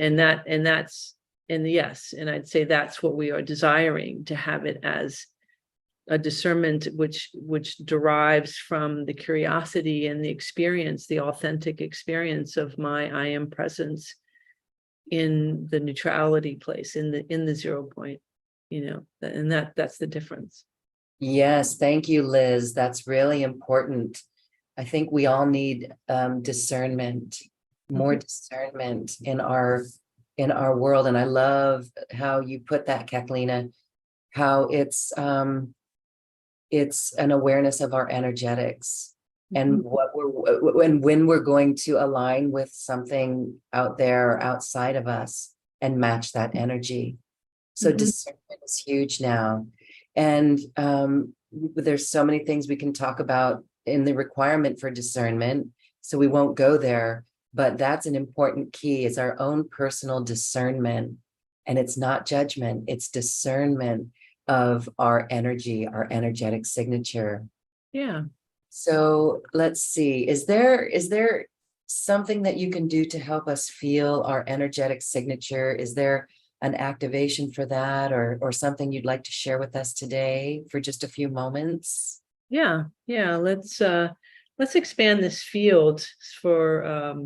yes, and I'd say that's what we are desiring, to have it as a discernment which derives from the curiosity and the experience, the authentic experience of my I am presence in the neutrality place, in the 0 point, you know, and that's the difference. Yes, thank you, Liz. That's really important. I think we all need discernment, more discernment in our world. And I love how you put that, Cathleena, how it's an awareness of our energetics and when we're going to align with something out there or outside of us and match that energy. So discernment is huge now. And there's so many things we can talk about in the requirement for discernment, so we won't go there, but that's an important key, is our own personal discernment. And it's not judgment, it's discernment of our energy, our energetic signature. Yeah. So let's see, is there something that you can do to help us feel our energetic signature? Is there an activation for that, or something you'd like to share with us today for just a few moments? Yeah. Let's expand this field for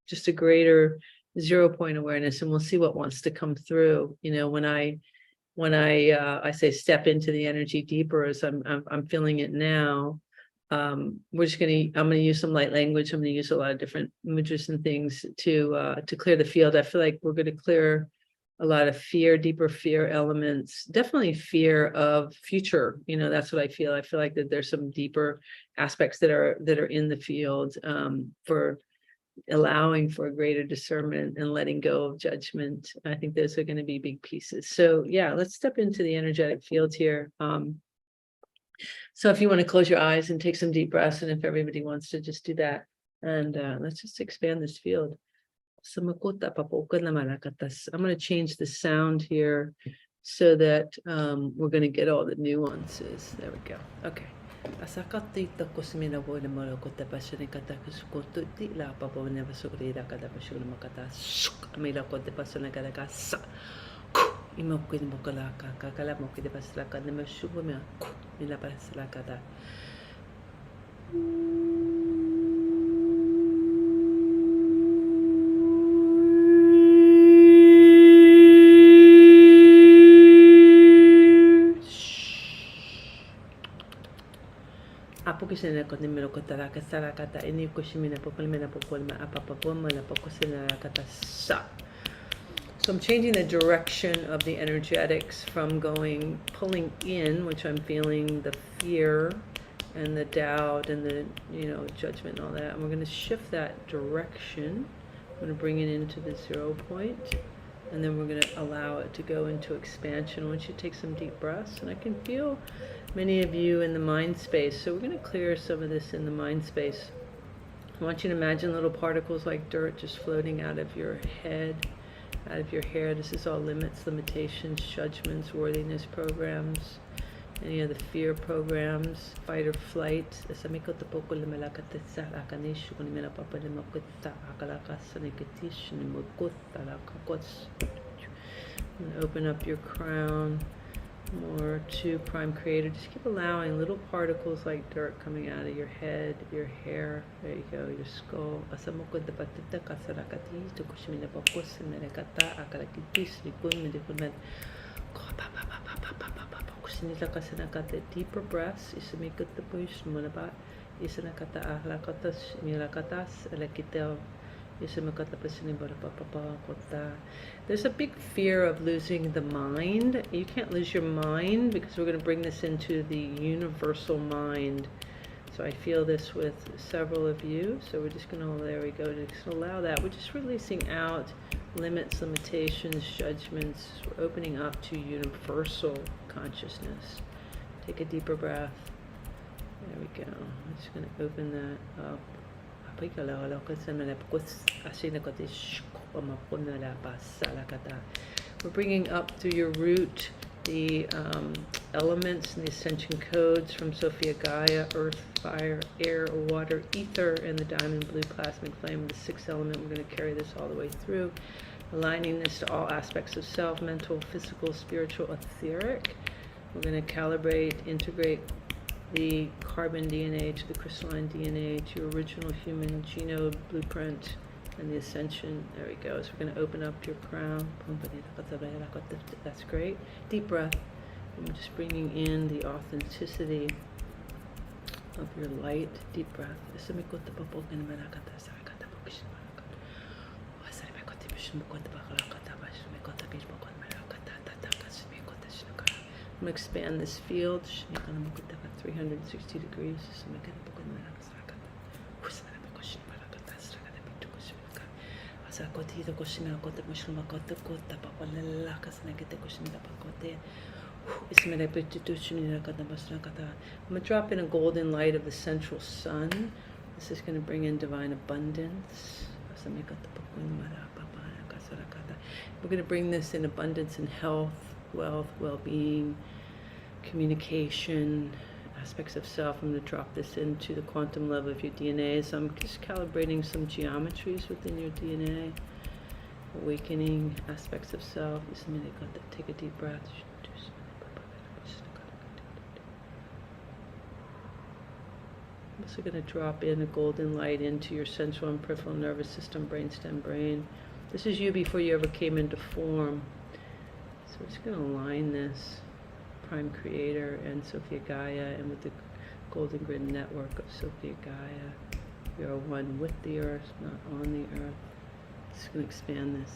just a greater 0 point awareness, and we'll see what wants to come through. You know, when I say step into the energy deeper, as I'm feeling it now, I'm gonna use some light language. I'm gonna use a lot of different images and things to clear the field. I feel like we're gonna clear a lot of fear, deeper fear elements, definitely fear of future. You know, that's what I feel. I feel like that there's some deeper aspects that are in the field for allowing for a greater discernment and letting go of judgment. I think those are going to be big pieces. So yeah, let's step into the energetic field here. So if you want to close your eyes and take some deep breaths, and if everybody wants to just do that, and let's just expand this field. I'm going to change the sound here so that we're going to get all the nuances. There we go. Okay. Asakatita kusmina boy molo kota passion kata kuskotu di la papa never sugrida kada pashula makata amila kota passion kada kasa imokin mokalaka kakala mokide pasla kada mashubuma mila pasla kada. Apokisena ko nimero ko taraka sarakata ini kushimina pokolmena pokolma apapapoma la pokosena rakata sa. So I'm changing the direction of the energetics from pulling in, which I'm feeling the fear and the doubt and the, you know, judgment and all that. And we're going to shift that direction. I'm going to bring it into the 0 point, and then we're going to allow it to go into expansion. I want you to take some deep breaths, and I can feel many of you in the mind space. So we're going to clear some of this in the mind space. I want you to imagine little particles like dirt just floating out of your head, out of your hair. This is all limits, limitations, judgments, worthiness programs, any of the fear programs, fight or flight. And open up your crown more to Prime Creator. Just keep allowing little particles like dirt coming out of your head, your hair. There you go, your skull. Deeper breaths. There's a big fear of losing the mind. You can't lose your mind because we're going to bring this into the universal mind. So I feel this with several of you. So we're just going to, there we go, just allow that. We're just releasing out limits, limitations, judgments. We're opening up to universal consciousness. Take a deeper breath. There we go. I'm just going to open that up. We're bringing up through your root the elements and the ascension codes from Sophia Gaia, earth, fire, air, water, ether, and the diamond blue plasmic flame, the sixth element. We're going to carry this all the way through, aligning this to all aspects of self, mental, physical, spiritual, etheric. We're going to calibrate, integrate the carbon DNA to the crystalline DNA to your original human genome blueprint and the ascension. There we go. So we're going to open up your crown. That's great. Deep breath. And we're just bringing in the authenticity of your light. Deep breath. I'm going to expand this field 360 degrees. I'm going to drop in a golden light of the central sun. This is going to bring in divine abundance. We're going to bring this in abundance in health, wealth, well-being, communication, aspects of self. I'm going to drop this into the quantum level of your DNA. So I'm just calibrating some geometries within your DNA, awakening aspects of self. Take a deep breath. I'm also going to drop in a golden light into your central and peripheral nervous system, brainstem, brain. This is you before you ever came into form. So we're just going to align this Prime Creator and Sophia Gaia, and with the Golden Grid network of Sophia Gaia. We are one with the earth, not on the earth. Just going to expand this.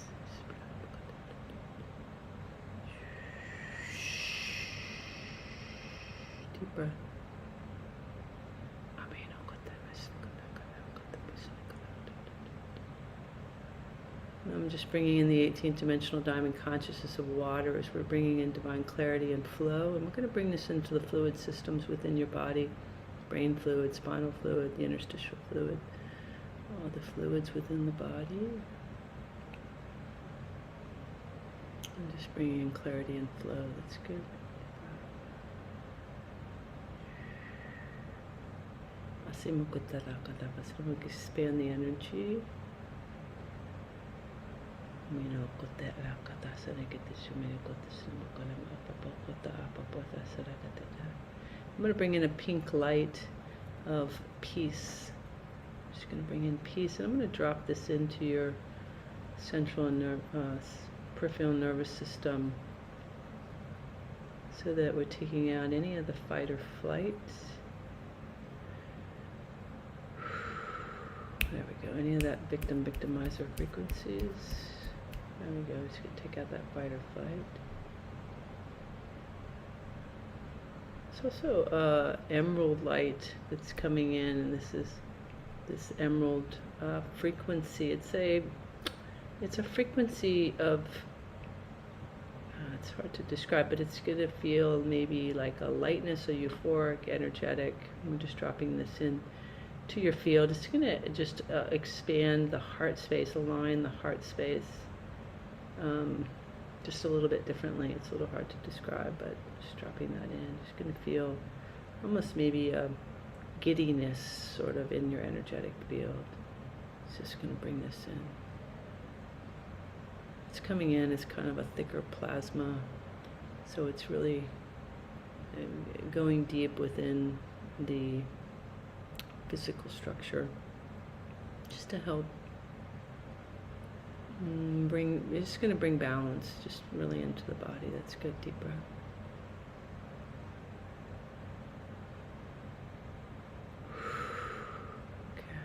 Deep breath. I'm just bringing in the 18th dimensional diamond consciousness of water as we're bringing in divine clarity and flow. And we're going to bring this into the fluid systems within your body. Brain fluid, spinal fluid, the interstitial fluid, all the fluids within the body. And just bringing in clarity and flow. That's good. Expand the energy. I'm going to bring in a pink light of peace. I'm just going to bring in peace, and I'm going to drop this into your central and peripheral nervous system so that we're taking out any of the fight or flight. There we go. Any of that victimizer frequencies. There we go. Just gonna take out that fight or flight. It's also emerald light that's coming in, and this is this emerald frequency. It's a frequency of. It's hard to describe, but it's gonna feel maybe like a lightness, a euphoric, energetic. I'm just dropping this in to your field. It's gonna just expand the heart space, align the heart space. Just a little bit differently. It's a little hard to describe, but just dropping that in. Just going to feel almost maybe a giddiness sort of in your energetic field. It's just going to bring this in. It's coming in as kind of a thicker plasma, so it's really going deep within the physical structure, just to help it's just going to bring balance just really into the body. That's good. Deep breath. Okay.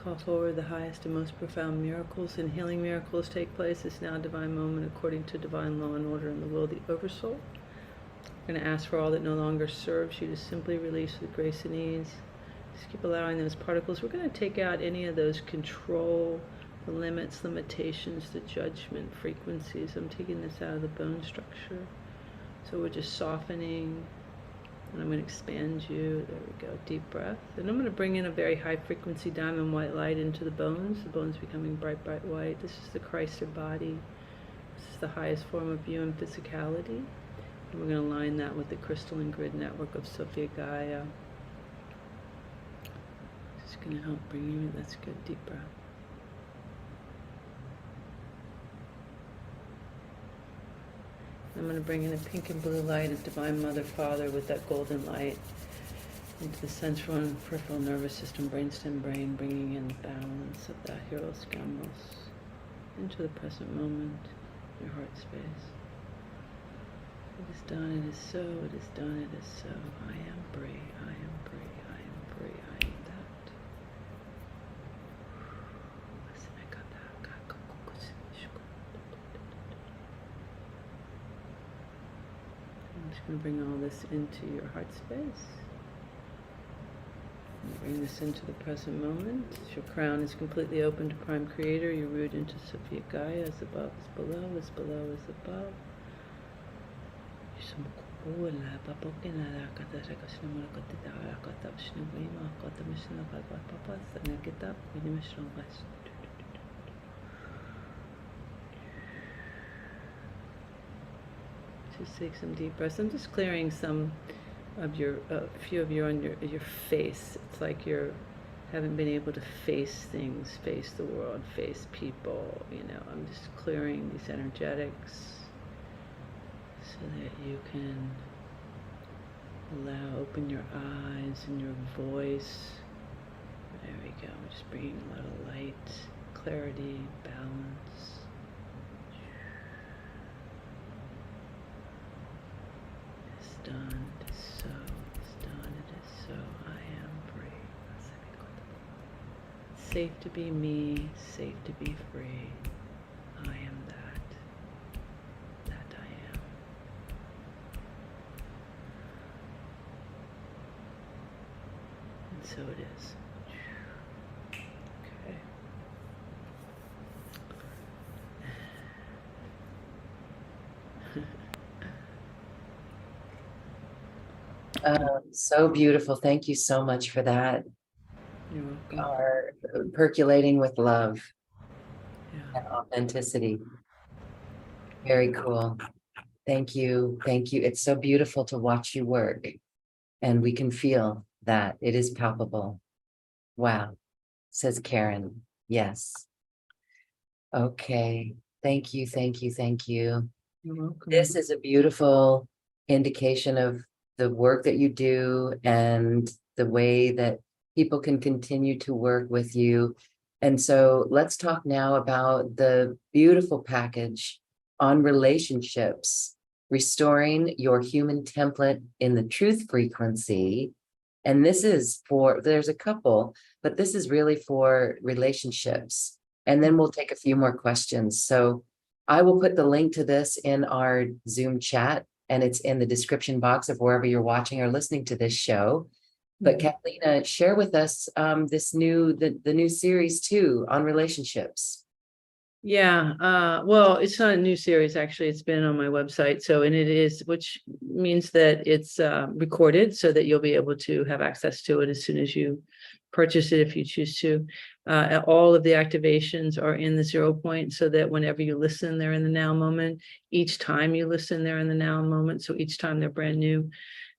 call forward the highest and most profound miracles and healing miracles take place. This now divine moment according to divine law and order and the will of the Oversoul. We're going to ask for all that no longer serves you to simply release with grace and ease. Just keep allowing those particles. We're going to take out any of those control, the limits, limitations, the judgment frequencies. I'm taking this out of the bone structure. So we're just softening. And I'm going to expand you. There we go. Deep breath. And I'm going to bring in a very high frequency diamond white light into the bones becoming bright, bright white. This is the Christ or body. This is the highest form of you and physicality. And we're going to line that with the crystalline grid network of Sophia Gaia. Just going to help bring you in. That's good. Deep breath. I'm going to bring in a pink and blue light of Divine Mother Father with that golden light into the central and peripheral nervous system, brainstem, brain, bringing in the balance of that Hieros Gamos into the present moment, your heart space. It is done, it is so, it is done, it is so. I am free, I am free, I am free, I am that. I'm just going to bring all this into your heart space. Bring this into the present moment. Your crown is completely open to Prime Creator. Your root into Sophia Gaia. As above is below, as below is above. Just take some deep breaths. I'm just clearing some of your, a few of you on your face. It's like you haven't been able to face things, face the world, face people. You know, I'm just clearing these energetics so that you can open your eyes and your voice. There we go. I'm just bringing a lot of light, clarity, balance. Done, it is so, it's done, it is so, I am free. Safe to be me, safe to be free. I am that I am. And so it is. Okay. So beautiful. Thank you so much for that. You're welcome. Are percolating with love Yeah. and authenticity. Very cool. Thank you. Thank you. It's so beautiful to watch you work. And we can feel that it is palpable. Wow, says Karen. Yes. Okay. Thank you. Thank you. Thank you. You're welcome. This is a beautiful indication of the work that you do and the way that people can continue to work with you. And so let's talk now about the beautiful package on relationships, restoring your human template in the truth frequency. And this is for, there's a couple, but this is really for relationships. And then we'll take a few more questions. So I will put the link to this in our Zoom chat, and it's in the description box of wherever you're watching or listening to this show. But Cathleena, share with us this the new series too on relationships. Yeah, well, it's not a new series, actually. It's been on my website. So, and it is, which means that it's recorded so that you'll be able to have access to it as soon as you purchase it, if you choose to. All of the activations are in the 0 point so that whenever you listen, they're in the now moment. Each time you listen, they're in the now moment. So each time they're brand new.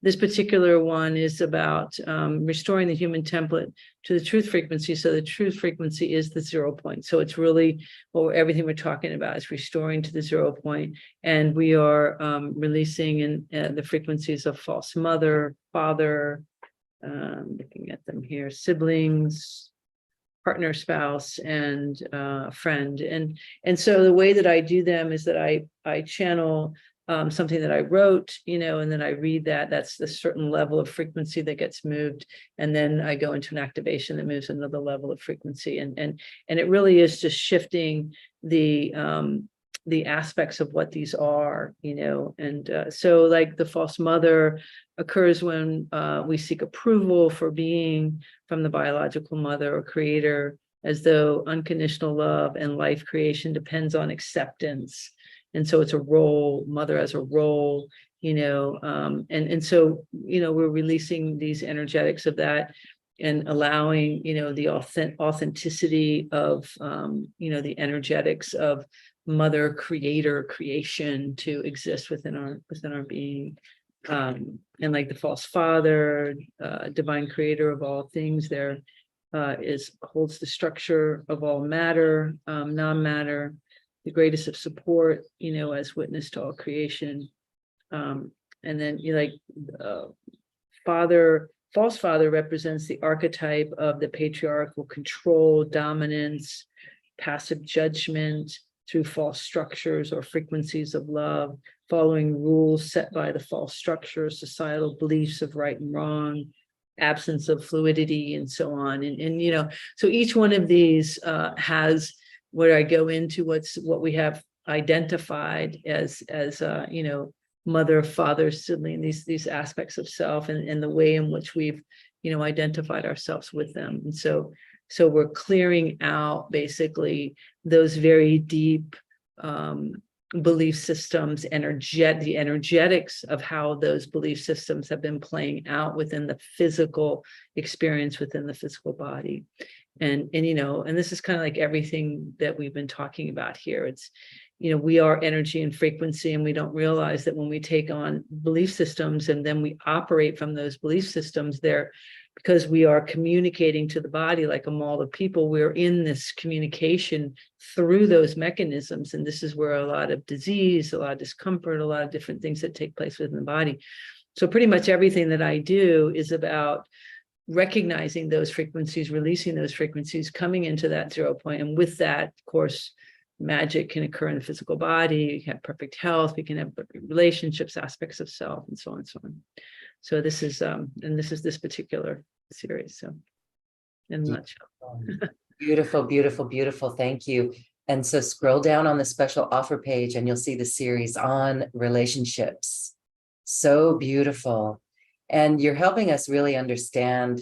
This particular one is about restoring the human template to the truth frequency. So the truth frequency is the 0 point. So it's really, well, everything we're talking about is restoring to the 0 point. And we are releasing in the frequencies of false mother, father, looking at them here, siblings, partner, spouse, and friend. And so the way that I do them is that I channel something that I wrote, and then I read that. That's the certain level of frequency that gets moved, and then I go into an activation that moves another level of frequency, and it really is just shifting the aspects of what these are, and so like the false mother occurs when we seek approval for being from the biological mother or creator, as though unconditional love and life creation depends on acceptance. And so it's a role, mother as a role, and so, we're releasing these energetics of that and allowing, the authenticity of, the energetics of mother, creator, creation to exist within our being. And like the false father, divine creator of all things, there holds the structure of all matter, non-matter, the greatest of support, as witness to all creation. And then false father represents the archetype of the patriarchal control, dominance, passive judgment through false structures or frequencies of love, following rules set by the false structures, societal beliefs of right and wrong, absence of fluidity, and so on. And so each one of these has, where I go into what we have identified as mother, father, sibling, these aspects of self, and the way in which we've identified ourselves with them. And so we're clearing out basically those very deep belief systems, the energetics of how those belief systems have been playing out within the physical experience, within the physical body. And this is kind of like everything that we've been talking about here. It's, we are energy and frequency, and we don't realize that when we take on belief systems and then we operate from those belief systems there, because we are communicating to the body like a mall of people, we're in this communication through those mechanisms. And this is where a lot of disease, a lot of discomfort, a lot of different things that take place within the body. So pretty much everything that I do is about recognizing those frequencies, releasing those frequencies, coming into that 0 point. And with that, of course, magic can occur in the physical body. You can have perfect health. We can have relationships, aspects of self, and so on and so on. So this is this particular series. So in a nutshell. Beautiful, beautiful, beautiful. Thank you. And so scroll down on the special offer page and you'll see the series on relationships. So beautiful. And you're helping us really understand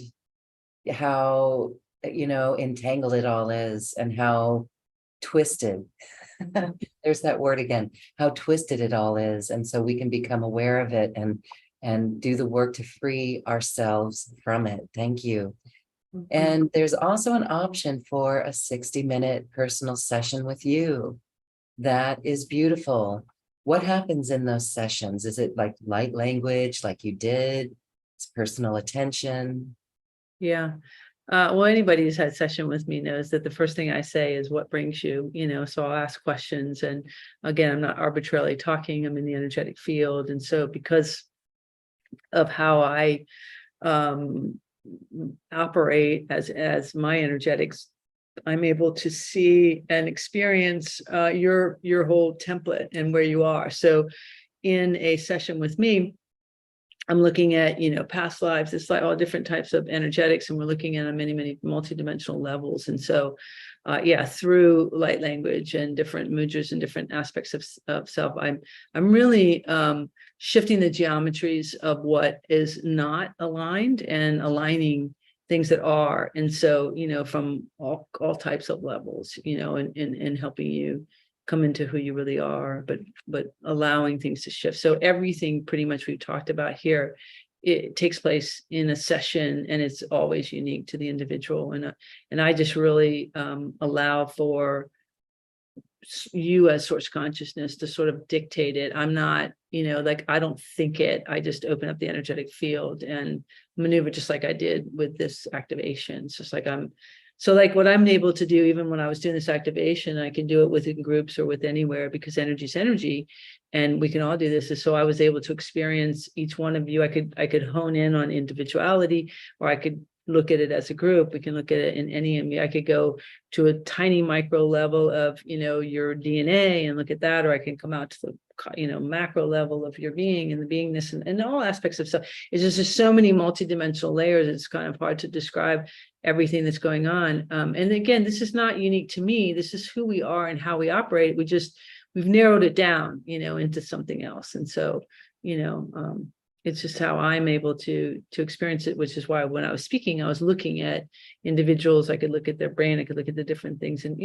how, entangled it all is, and how twisted, there's that word again, how twisted it all is. And so we can become aware of it and do the work to free ourselves from it. Thank you. Mm-hmm. And there's also an option for a 60-minute personal session with you. That is beautiful. What happens in those sessions? Is it like light language, like you did? It's personal attention? Yeah. Well, anybody who's had session with me knows that the first thing I say is, what brings you, so I'll ask questions. And again, I'm not arbitrarily talking, I'm in the energetic field. And so because of how I operate as my energetics, I'm able to see and experience your whole template and where you are. So in a session with me, I'm looking at, past lives. It's like all different types of energetics, and we're looking at many, many multidimensional levels. And so, through light language and different mudras and different aspects of self, I'm really shifting the geometries of what is not aligned and aligning things that are. And so, from all types of levels, and helping you come into who you really are, but allowing things to shift. So everything pretty much we've talked about here, it takes place in a session, and it's always unique to the individual. And I just really allow for you as source consciousness to sort of dictate it. I'm not, I don't think it. I just open up the energetic field and maneuver just like I did with this activation. It's just like so like what I'm able to do, even when I was doing this activation, I can do it within groups or with anywhere, because energy is energy, and we can all do this. And so I was able to experience each one of you. I could hone in on individuality, or I could look at it as a group. We can look at it in any, I mean, I could go to a tiny micro level of, your DNA and look at that, or I can come out to the, macro level of your being and the beingness and all aspects of stuff. It's just so many multidimensional layers. It's kind of hard to describe everything that's going on. And again, this is not unique to me. This is who we are and how we operate. We've narrowed it down, into something else. And so, it's just how I'm able to experience it, which is why when I was speaking, I was looking at individuals. I could look at their brain, I could look at the different things, and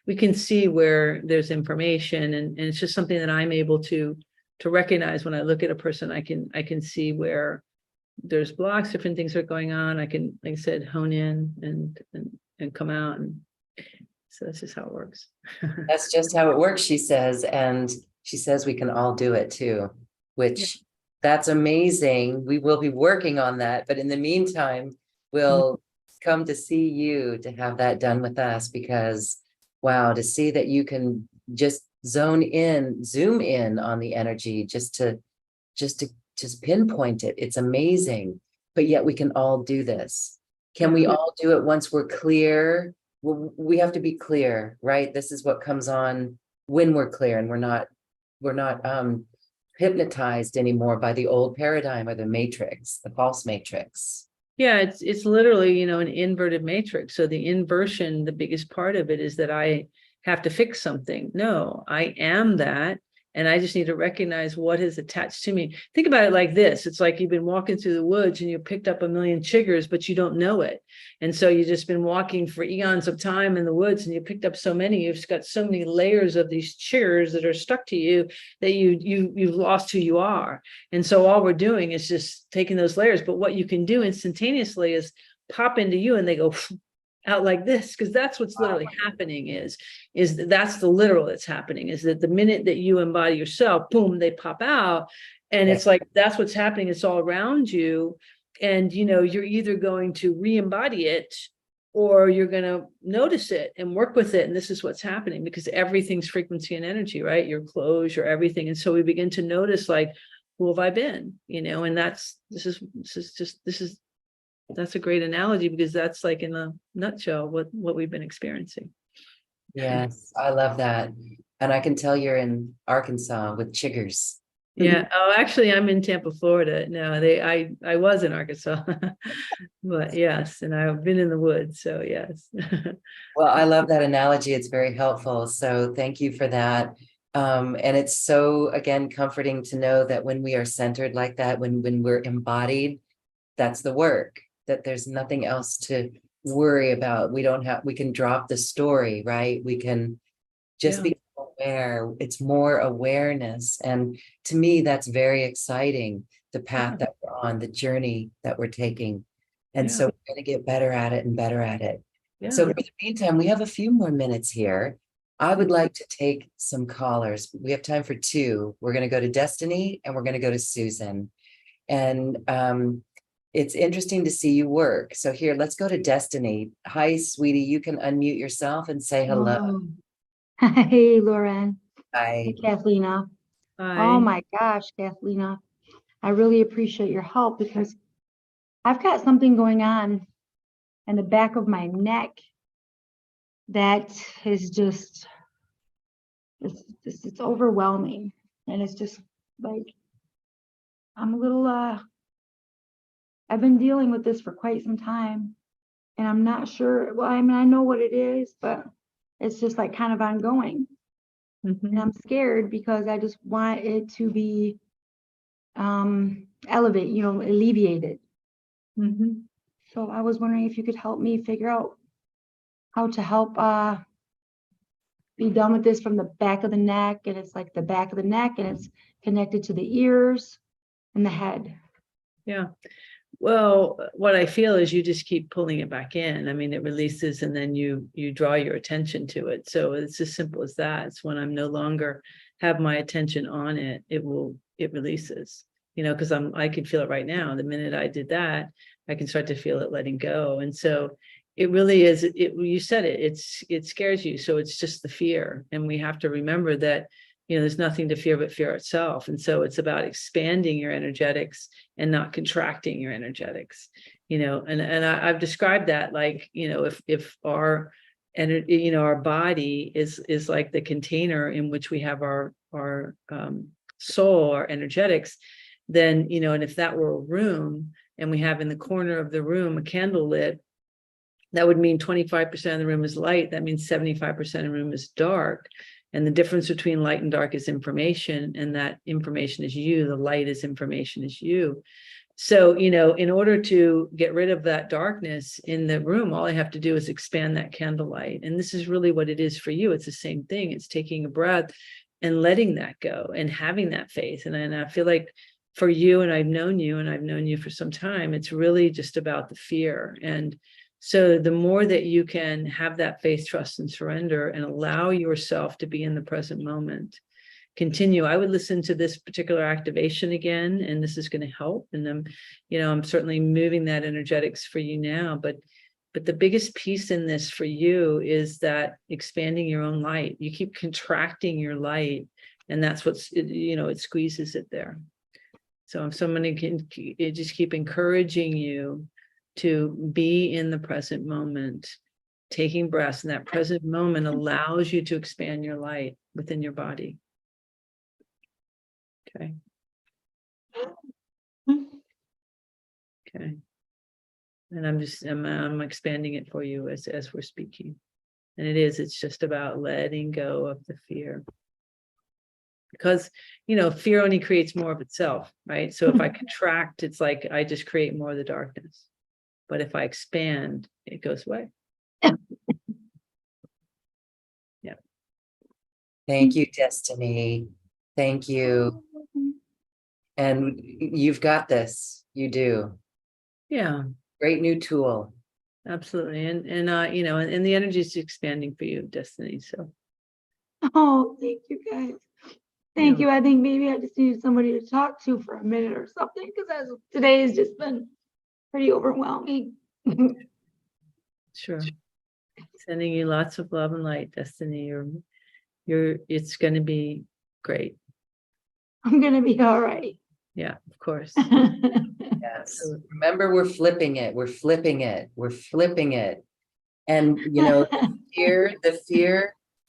we can see where there's information, and it's just something that I'm able to recognize when I look at a person. I can see where there's blocks, different things are going on. I can, like I said, hone in and come out, and so that's just how it works. That's just how it works, she says, and she says we can all do it too, which that's amazing. We will be working on that, but in the meantime, we'll come to see you to have that done with us, because wow, to see that you can just zoom in on the energy, just to pinpoint it. It's amazing, but yet we can all do this. Can we all do it once we're clear? Well, we have to be clear, right? This is what comes on when we're clear, and we're not hypnotized anymore by the old paradigm or the matrix, the false matrix. Yeah, it's literally, an inverted matrix. So the inversion, the biggest part of it is that I have to fix something. No, I am that. And I just need to recognize what is attached to me. Think about it like this. It's like you've been walking through the woods and you picked up a million chiggers, but you don't know it. And so you've just been walking for eons of time in the woods and you picked up so many, you've got so many layers of these chiggers that are stuck to you that you've lost who you are. And so all we're doing is just taking those layers. But what you can do instantaneously is pop into you and they go out like this, because that's what's literally happening is that's the literal that's happening, is that the minute that you embody yourself, boom, they pop out. And it's like, that's what's happening. It's all around you. And, you're either going to re-embody it or you're going to notice it and work with it. And this is what's happening, because everything's frequency and energy, right? Your clothes, your everything. And so we begin to notice, like, who have I been, and that's a great analogy, because that's like in a nutshell what we've been experiencing. Yes, I love that. And I can tell you're in Arkansas with chiggers. Yeah. Oh, actually, I'm in Tampa, Florida. No, I was in Arkansas, but yes, and I've been in the woods. So yes. Well, I love that analogy. It's very helpful. So thank you for that. And it's so, again, comforting to know that when we are centered like that, when we're embodied, that's the work, that there's nothing else to worry about. We can drop the story, right? We can just be aware. It's more awareness. And to me, that's very exciting, the path that we're on, the journey that we're taking. And so we're going to get better at it and better at it. So for the meantime, we have a few more minutes here. I would like to take some callers. We have time for two. We're going to go to Destiny and we're going to go to Susan. And it's interesting to see you work. So here, let's go to Destiny. Hi, sweetie. You can unmute yourself and say hello. Hey, Lauren. Hi. Hey, Cathleena. Hi. Oh my gosh, Cathleena. I really appreciate your help, because I've got something going on in the back of my neck that is just, it's overwhelming. And it's just like, I'm a little, I've been dealing with this for quite some time, and I'm not sure. Well, I mean, I know what it is, but it's just like kind of ongoing. And I'm scared because I just want it to be alleviated. So I was wondering if you could help me figure out how to help be done with this from the back of the neck. And it's like the back of the neck, and it's connected to the ears and the head. Yeah. Well, what I feel is you just keep pulling it back in. I mean, it releases and then you draw your attention to it. So it's as simple as that. It's when I'm no longer have my attention on it, it releases, because I can feel it right now. The minute I did that, I can start to feel it letting go. And so it really is, you said it scares you. So it's just the fear. And we have to remember that there's nothing to fear but fear itself. And so it's about expanding your energetics and not contracting your energetics. I've described that like, if our energy, our body is like the container in which we have our soul, our energetics, then, and if that were a room and we have in the corner of the room a candle lit, that would mean 25% of the room is light. That means 75% of the room is dark. And the difference between light and dark is information, and that information is you. The light is information is you. So, in order to get rid of that darkness in the room, all I have to do is expand that candlelight. And this is really what it is for you. It's the same thing. It's taking a breath and letting that go and having that faith. And I feel like for you, and I've known you for some time, it's really just about the fear. And so the more that you can have that faith, trust, and surrender and allow yourself to be in the present moment, continue. I would listen to this particular activation again, and this is going to help. And I'm certainly moving that energetics for you now, but the biggest piece in this for you is that expanding your own light. You keep contracting your light, and that's what's, it squeezes it there. So if somebody can just keep encouraging you to be in the present moment, taking breaths, and that present moment allows you to expand your light within your body. Okay. Okay. And I'm expanding it for you as we're speaking. And it's just about letting go of the fear. Because, fear only creates more of itself, right? So if I contract, it's like I just create more of the darkness. But if I expand, it goes away. Yeah. Thank you, Destiny. Thank you. And you've got this. You do. Yeah. Great new tool. Absolutely. And the energy is expanding for you, Destiny. So. Oh, thank you guys. Thank you. I think maybe I just needed somebody to talk to for a minute or something, because today has just been pretty overwhelming. Sure. Sending you lots of love and light, Destiny. It's going to be great. I'm going to be all right. Yeah, of course. Yes. Remember, we're flipping it. We're flipping it. We're flipping it. And, fear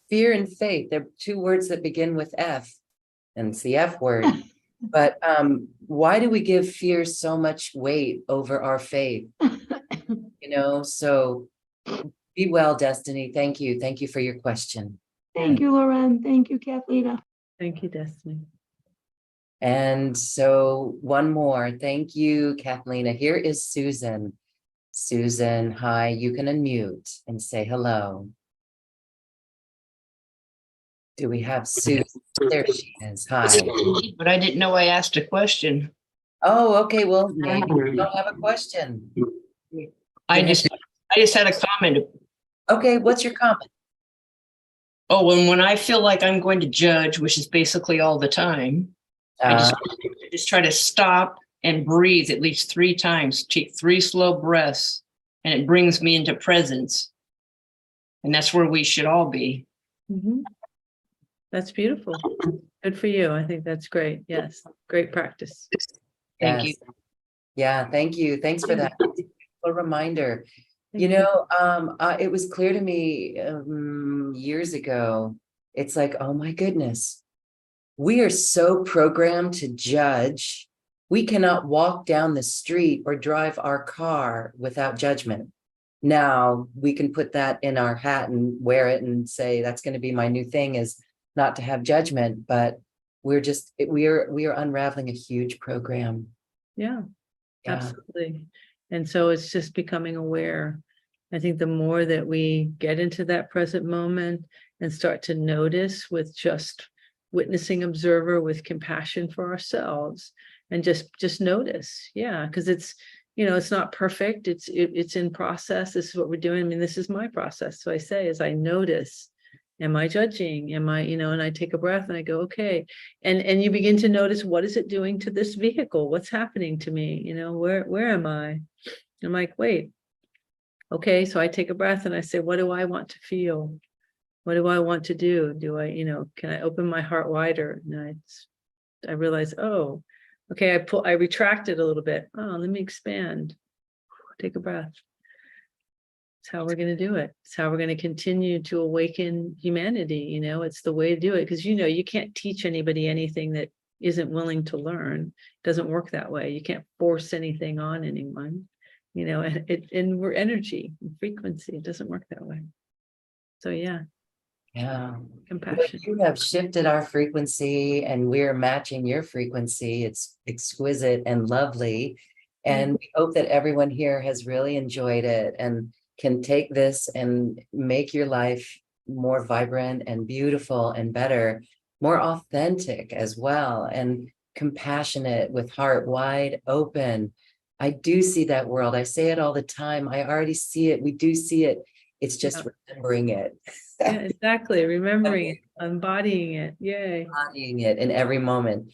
and faith, they're two words that begin with F, and it's the F word. But why do we give fear so much weight over our faith? So be well, Destiny. Thank you. Thank you for your question. Thank you, Loren. Thank you, Cathleena. Thank you, Destiny. And so one more. Thank you, Cathleena. Here is Susan. Susan, hi. You can unmute and say hello. Do we have Susan? There she is. Hi. But I didn't know I asked a question. Oh, okay. Well, maybe you don't have a question. I just had a comment. Okay, what's your comment? Oh, and when I feel like I'm going to judge, which is basically all the time, I just try to stop and breathe at least 3 times, take 3 slow breaths, and it brings me into presence. And that's where we should all be. Mm-hmm. That's beautiful. Good for you. I think that's great. Yes. Great practice. Thank you. Yeah, thank you. Thanks for that. A reminder. It was clear to me years ago. It's like, oh my goodness, we are so programmed to judge. We cannot walk down the street or drive our car without judgment. Now we can put that in our hat and wear it and say, that's going to be my new thing, is not to have judgment, but we are unraveling a huge program. Yeah, absolutely. And so it's just becoming aware. I think the more that we get into that present moment and start to notice with just witnessing observer, with compassion for ourselves, and just notice. Yeah, because it's, it's not perfect. It's in process. This is what we're doing. I mean, this is my process. So I say, as I notice, am I judging? Am I, and I take a breath and I go, okay. And you begin to notice, what is it doing to this vehicle? What's happening to me? Where am I? I'm like, wait, okay. So I take a breath and I say, what do I want to feel? What do I want to do? Do I, can I open my heart wider? And I realize, oh, okay, I retract it a little bit. Oh, let me expand. take a breath. It's how we're going to do it. It's how we're going to continue to awaken humanity. You know, it's the way to do it, because, you know, you can't teach anybody anything that isn't willing to learn. It doesn't work that way. You can't force anything on anyone, you know, and we're energy and frequency. It doesn't work that way. So yeah, Yeah. compassion. You have shifted our frequency and we're matching your frequency. It's exquisite and lovely. And we hope that everyone here has really enjoyed it and can take this and make your life more vibrant and beautiful and better, more authentic as well, and compassionate with heart wide open. I do see that world. I say it all the time. I already see it. We do see it. It's just remembering it. Yeah, exactly. Remembering it, embodying it. Yay. Embodying it in every moment.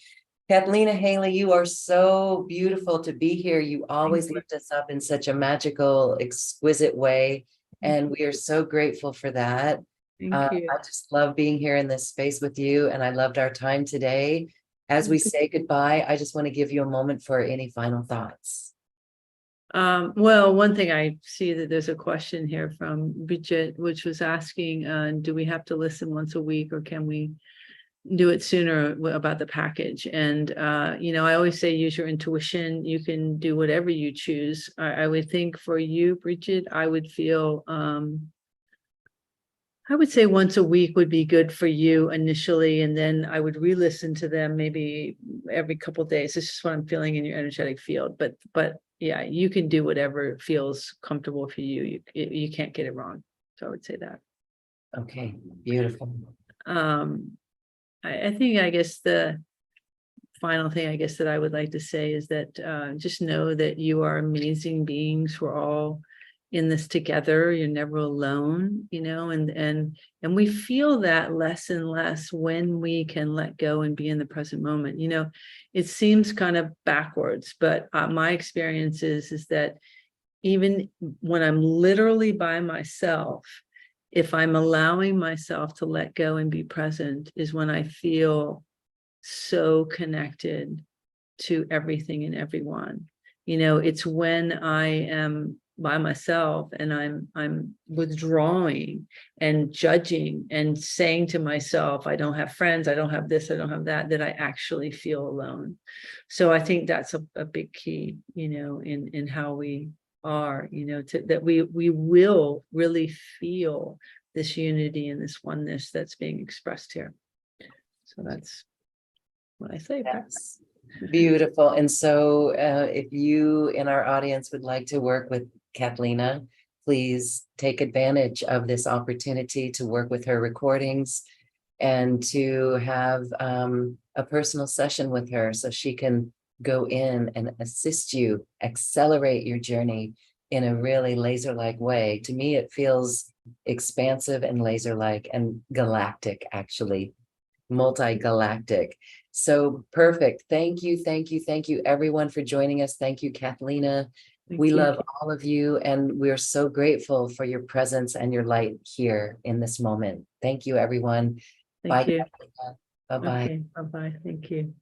Cathleena, Hailley, you are so beautiful to be here. You always lift us up in such a magical, exquisite way. And we are so grateful for that. Thank you. I just love being here in this space with you. And I loved our time today. As we say goodbye, I just want to give you a moment for any final thoughts. Well, one thing I see that there's a question here from Bridget, which was asking, do we have to listen once a week, or can we do it sooner, about the package? And, you know, I always say, use your intuition. You can do whatever you choose. I would think for you, Bridget, I would feel, I would say once a week would be good for you initially, and then I would re-listen to them maybe every couple of days. It's just what I'm feeling in your energetic field. But yeah, you can do whatever feels comfortable for you. You can't get it wrong. So I would say that. Okay, beautiful. I think, I guess the final thing, I guess, that I would like to say is that just know that you are amazing beings. We're all in this together. You're never alone, you know, and we feel that less and less when we can let go and be in the present moment. You know, it seems kind of backwards, but my experience is that even when I'm literally by myself, if I'm allowing myself to let go and be present, is when I feel so connected to everything and everyone. You know, it's when I am by myself and I'm withdrawing and judging and saying to myself, I don't have friends, I don't have this, I don't have that, that I actually feel alone. So I think that's a big key, you know, in how we are, you know, that we will really feel this unity and this oneness that's being expressed here. So that's what I say. Yes. Beautiful. And so if you in our audience would like to work with Cathleena, please take advantage of this opportunity to work with her recordings and to have a personal session with her so she can go in and assist you, accelerate your journey in a really laser-like way. To me, it feels expansive and laser-like and galactic, actually, multi-galactic. So perfect. Thank you, thank you, thank you, everyone, for joining us. Thank you, Cathleena. We love all of you, and we're so grateful for your presence and your light here in this moment. Thank you, everyone. Thank you. Bye-bye. Okay, bye-bye. Thank you.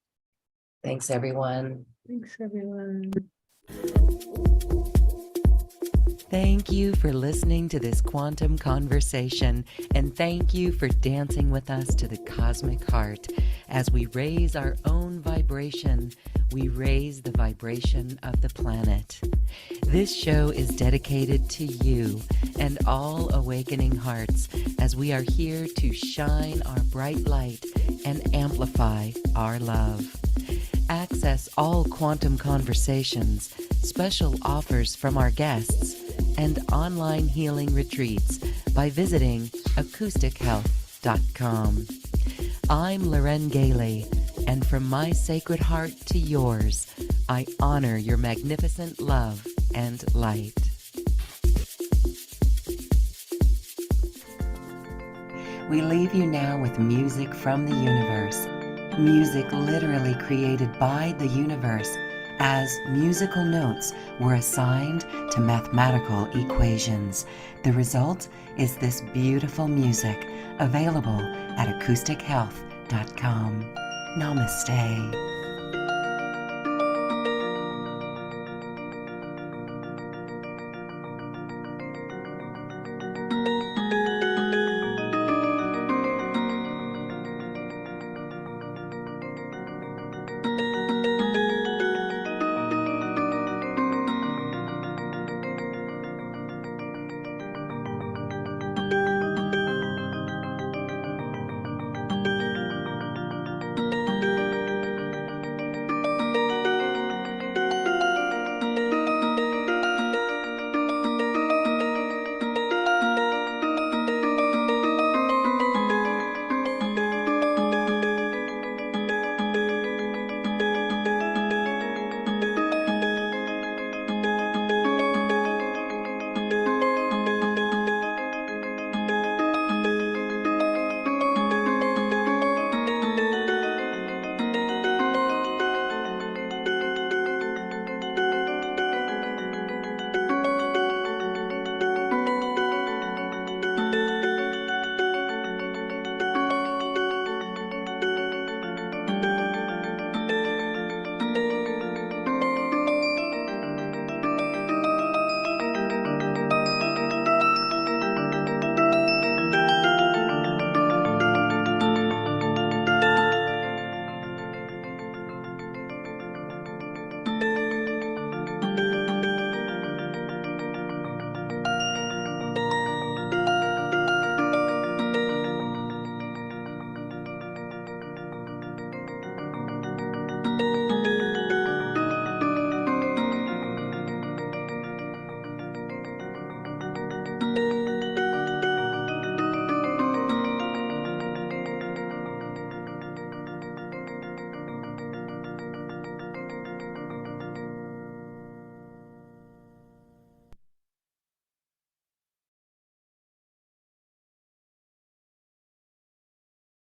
Thanks, everyone. Thanks, everyone. Thank you for listening to this quantum conversation, and thank you for dancing with us to the cosmic heart. As we raise our own vibration, we raise the vibration of the planet. This show is dedicated to you and all awakening hearts, as we are here to shine our bright light and amplify our love. Access all quantum conversations, special offers from our guests, and online healing retreats by visiting acoustichealth.com. I'm Loren Gailey, and from my sacred heart to yours, I honor your magnificent love and light. We leave you now with music from the universe. Music literally created by the universe, as musical notes were assigned to mathematical equations. The result is this beautiful music, available at acoustichealth.com. Namaste.